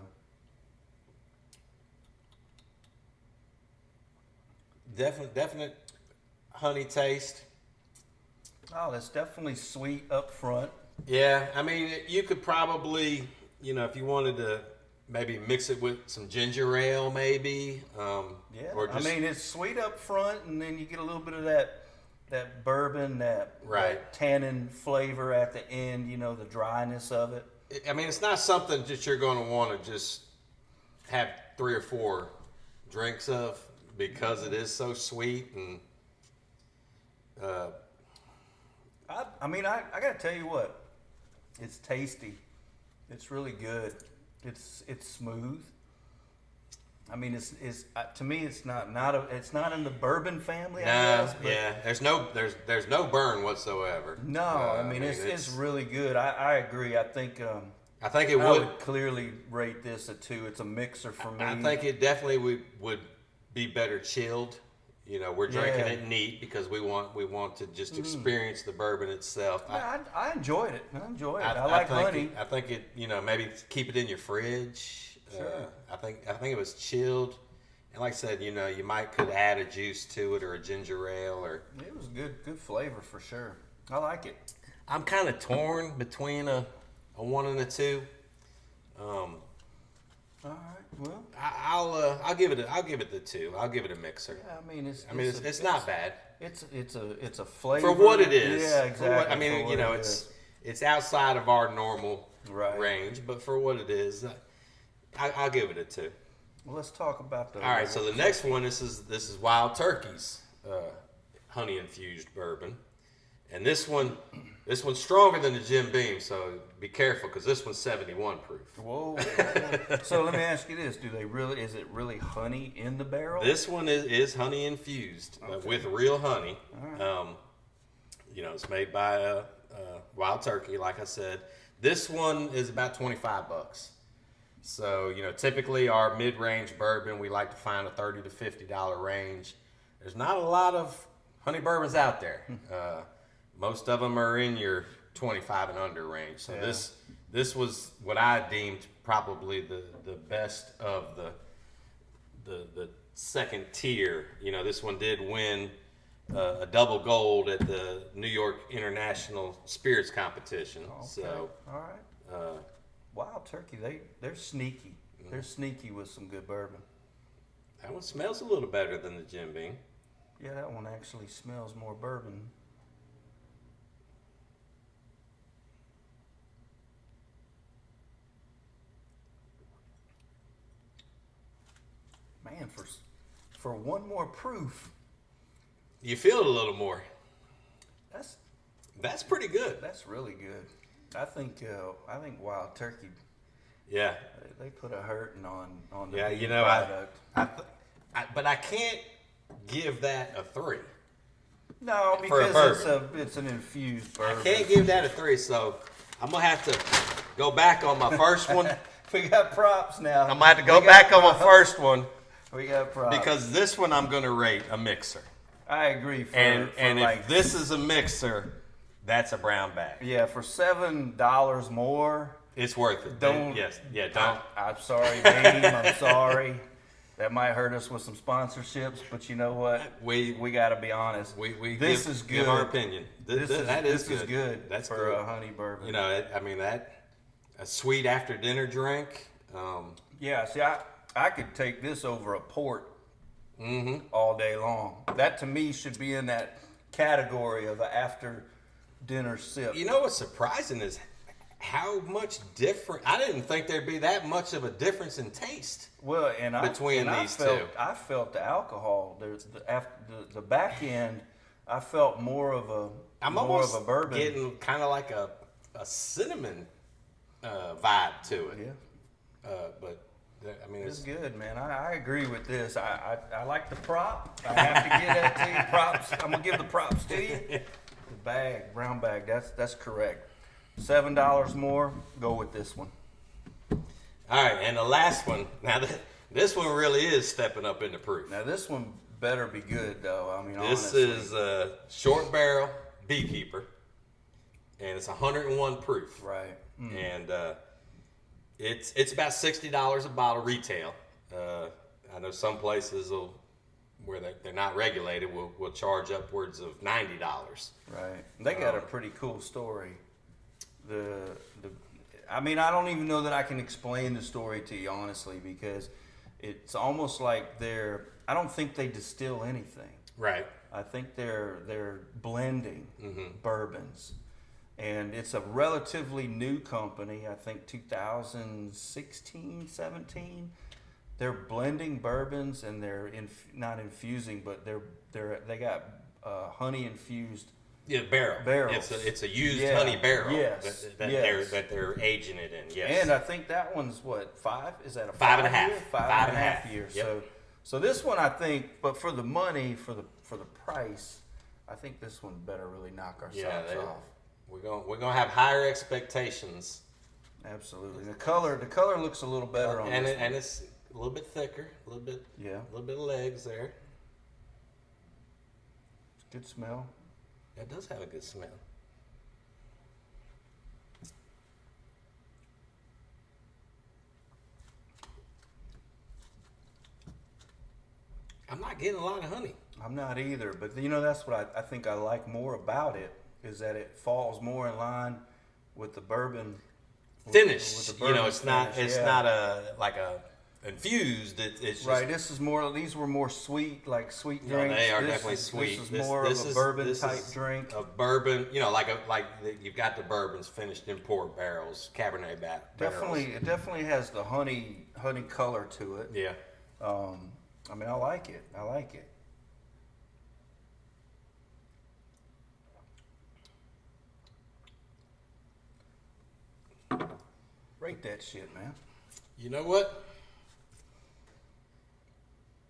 Definite honey taste. Oh, that's definitely sweet up front. Yeah, you could probably, if you wanted to maybe mix it with some ginger ale, maybe. Or just, it's sweet up front, and then you get a little bit of that bourbon, that tannin flavor at the end, the dryness of it. It's not something that you're going to want to just have 3 or 4 drinks of because it is so sweet. And I got to tell you what, it's tasty. It's really good. It's smooth. It's to me, it's not in the bourbon family. No, I guess, there's no burn whatsoever. No, it's really good. I agree. I think I think it I would. would clearly rate this a 2. It's a mixer for me. I think it definitely would be better chilled. You know, we're drinking Yeah. it neat because we want to just experience the bourbon itself. Yeah, I enjoyed it. I like think honey. I think it. You know, maybe keep it in your fridge. Sure. I think it was chilled, and like I said, you know, you could add a juice to it or a ginger ale or. It was good flavor for sure. I like it. I'm kind of torn between a 1 and a 2. All right. Well, I'll give it the 2. I'll give it a mixer. yeah, I mean It's not bad It's a flavor for what it is. Yeah, exactly. I mean, you know, it's outside of our normal Right. range, but for what it is, I'll give it a 2. Well, let's talk about the. All right, so the next one, this is Wild Turkey's honey infused bourbon, and this one's stronger than the Jim Beam, so be careful because this one's 71 proof. Whoa. So let me ask you this: is it really honey in the barrel? This one is honey infused with real honey. All right. You know, it's made by Wild Turkey, like I said. This one is about $25. So, you know, typically our mid-range bourbon, we like to find a $30 to $50 range. There's not a lot of honey bourbons out there. Most of them are in your 25 and under range. So Yeah. this was what I deemed probably the best of the second tier. You know, this one did win a double gold at the New York International Spirits Competition. Okay. So, all right. Wild Turkey, they're sneaky. They're sneaky with some good bourbon. that one smells a little better than the Jim Beam. Yeah, that one actually smells more bourbon. Man, for one more proof, You feel it a little more. that's That's pretty good. that's really good. I think Wild Turkey, Yeah. they put a hurting on the Yeah, beef you know, product. but I can't give that a 3. No, for a because bourbon. it's an infused bourbon. I can't give that a 3, so I'm going to have to go back on my first one. We got props now. I'm going to have to go back on my first one We got props. because this one I'm going to rate a mixer. I agree. And like, if this is a mixer, that's a brown bag. yeah, for $7 more. It's worth it. Don't. Don't. I'm sorry, Beam. I'm sorry. That might hurt us with some sponsorships, but you know what? We got to be honest. This is good. Give our opinion. This is good. That's for good. a honey bourbon. You know, a sweet after dinner drink. Yeah. See, I could take this over a port Mm-hmm. all day long. That to me should be in that category of an after dinner sip. You know what's surprising is how much different. I didn't think there'd be that much of a difference in taste. Well, Between these two. I felt the alcohol. There's the back end. I felt more of a I'm more almost of a bourbon. getting kind of like a cinnamon vibe to it. Yeah, But I mean, it's good, man. I agree with this. I like the prop. I have to give that to you. Props. I'm gonna give the props to you. The bag, brown bag. That's correct. $7 more. Go with this one. all right. And the last one. Now this one really is stepping up into proof. Now this one better be good, though. I mean, This honestly. is a short barrel Beekeeper, and it's 101 proof. Right. And it's about $60 a bottle retail. I know some places where they're not regulated will charge upwards of $90. Right. They got a pretty cool story. I mean, I don't even know that I can explain the story to you honestly, because it's almost like I don't think they distill anything. Right. I think they're blending Mm-hmm. bourbons. And it's a relatively new company, I think 2016, 17. They're blending bourbons, and they're not infusing, but they got honey infused. Yeah, barrel. Barrels. It's a used Yeah. honey barrel. Yes. That Yes. they're aging it in. Yes. And I think that one's what, 5? Is that a 5 and a half. year? 5 and a half. years. Yep. So this one, I think, but for the money, for the price, I think this one better really knock our socks off. We're gonna have higher expectations Absolutely. The color looks a little better on this. And it's a little bit thicker, a little bit of legs there. It's good smell. It does have a good smell. I'm not getting a lot of honey. I'm not either, but that's what I think I like more about it, is that it falls more in line with the bourbon finish. With the bourbon it's not like a infused. It's right. These were more sweet, like sweet drinks. They are definitely sweet. This is more of a bourbon type drink. A bourbon, you've got the bourbons finished in port barrels, Cabernet barrels. It definitely has the honey color to it. Yeah. I mean, I like it. Rate that shit, man. You know what?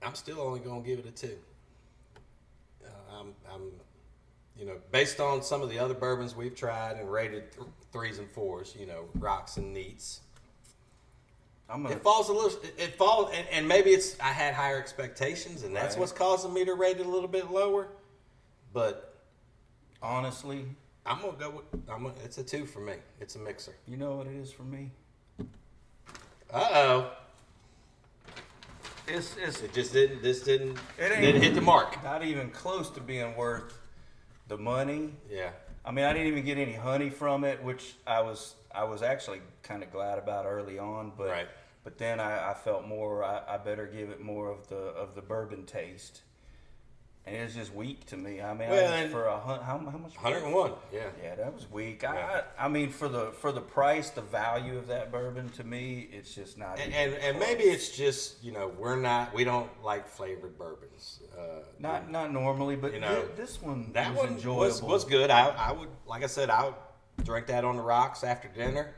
I'm still only gonna give it a 2. I'm based on some of the other bourbons we've tried and rated 3s and 4s, rocks and neats. It falls, and maybe I had higher expectations, and that's what's causing me to rate it a little bit lower. But honestly, I'm gonna go with. It's a 2 for me. It's a mixer. You know what it is for me? It just didn't. This didn't hit the mark. Not even close to being worth the money. Yeah. I mean, I didn't even get any honey from it, which I was actually kind of glad about early on. But right. But then I felt more. I better give it more of the bourbon taste. And it's just weak to me. I mean, how much? 101. Yeah. Yeah, that was weak. Yeah. I mean, for the price, the value of that bourbon, to me, it's just not. And maybe it's just we don't like flavored bourbons. Not normally, but this one was enjoyable. Was good. I would, like I said, I would drink that on the rocks after dinner.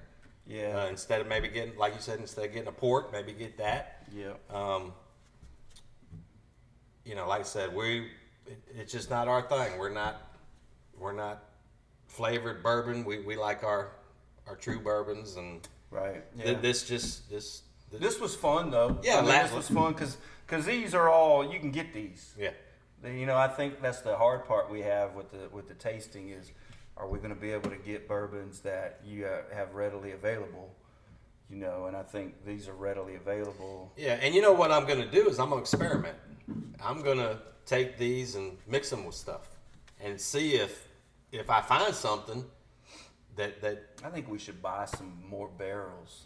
Yeah. Instead of maybe getting, like you said, instead of getting a port, maybe get that. Yeah. Like I said, it's just not our thing. We're not flavored bourbon. We like our true bourbons, and right. Yeah. This was fun though. Yeah, this was fun because these are all you can get these. Yeah. I think that's the hard part we have with the tasting is, are we going to be able to get bourbons that you have readily available? And I think these are readily available. Yeah, and what I'm going to do is I'm going to experiment. I'm going to take these and mix them with stuff and see if I find something that I think we should buy some more barrels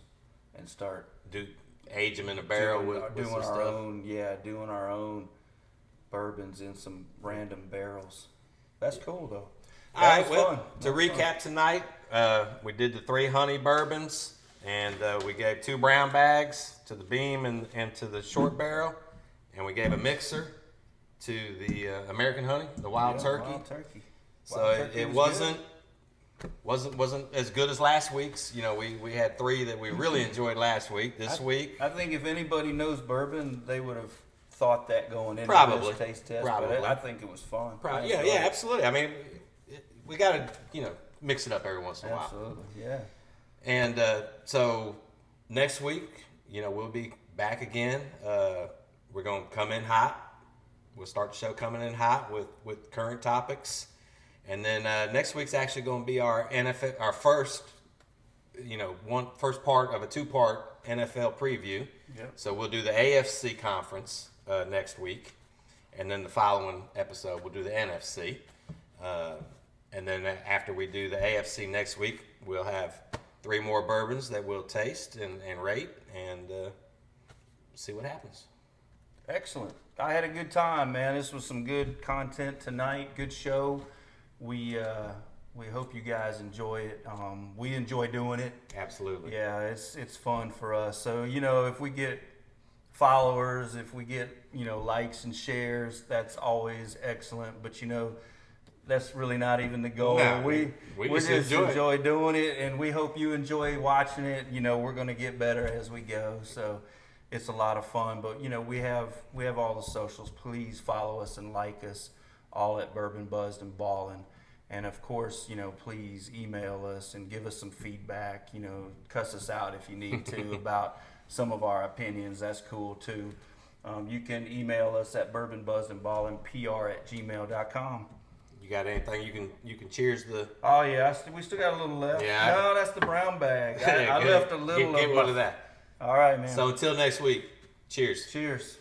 and start age them in a barrel doing some our stuff. doing our own bourbons in some random barrels. That's cool though. All right, well, to recap tonight, we did the 3 honey bourbons, and we gave 2 brown bags to the beam and to the short barrel, and we gave a mixer to the American honey, the wild turkey. Wild turkey. So it wasn't as good as last week's. We had 3 that we really enjoyed last week. This week, I think if anybody knows bourbon, they would have thought that going into this taste test. Probably. But I think it was fun. Yeah, absolutely. I mean, we got to mix it up every once in a while. Absolutely, yeah. And so next week, we'll be back again. We're going to come in hot. We'll start the show coming in hot with current topics. And then next week's actually going to be our NFL, our first part of a 2-part NFL preview. Yep. So we'll do the AFC conference next week. And then the following episode, we'll do the NFC. And then after we do the AFC next week, we'll have 3 more bourbons that we'll taste and rate and see what happens. Excellent. I had a good time, man. This was some good content tonight. Good show. We hope you guys enjoy it. We enjoy doing it. Absolutely. Yeah, it's fun for us. So if we get followers, if we get likes and shares, that's always excellent. But that's really not even the goal. No, we just enjoy doing it, and we hope you enjoy watching it. We're going to get better as we go, so it's a lot of fun. But we have all the socials. Please follow us and like us, all at Bourbon Buzzed and Ballin. And of course, please email us and give us some feedback. Cuss us out if you need to about some of our opinions. That's cool too. You can email us at bourbonbuzzandballinpr@gmail.com. You got anything you can cheers the? Oh yeah, we still got a little left. Yeah. No, that's the brown bag. I left a little. Get one of that. All right, man. So until next week, cheers. Cheers.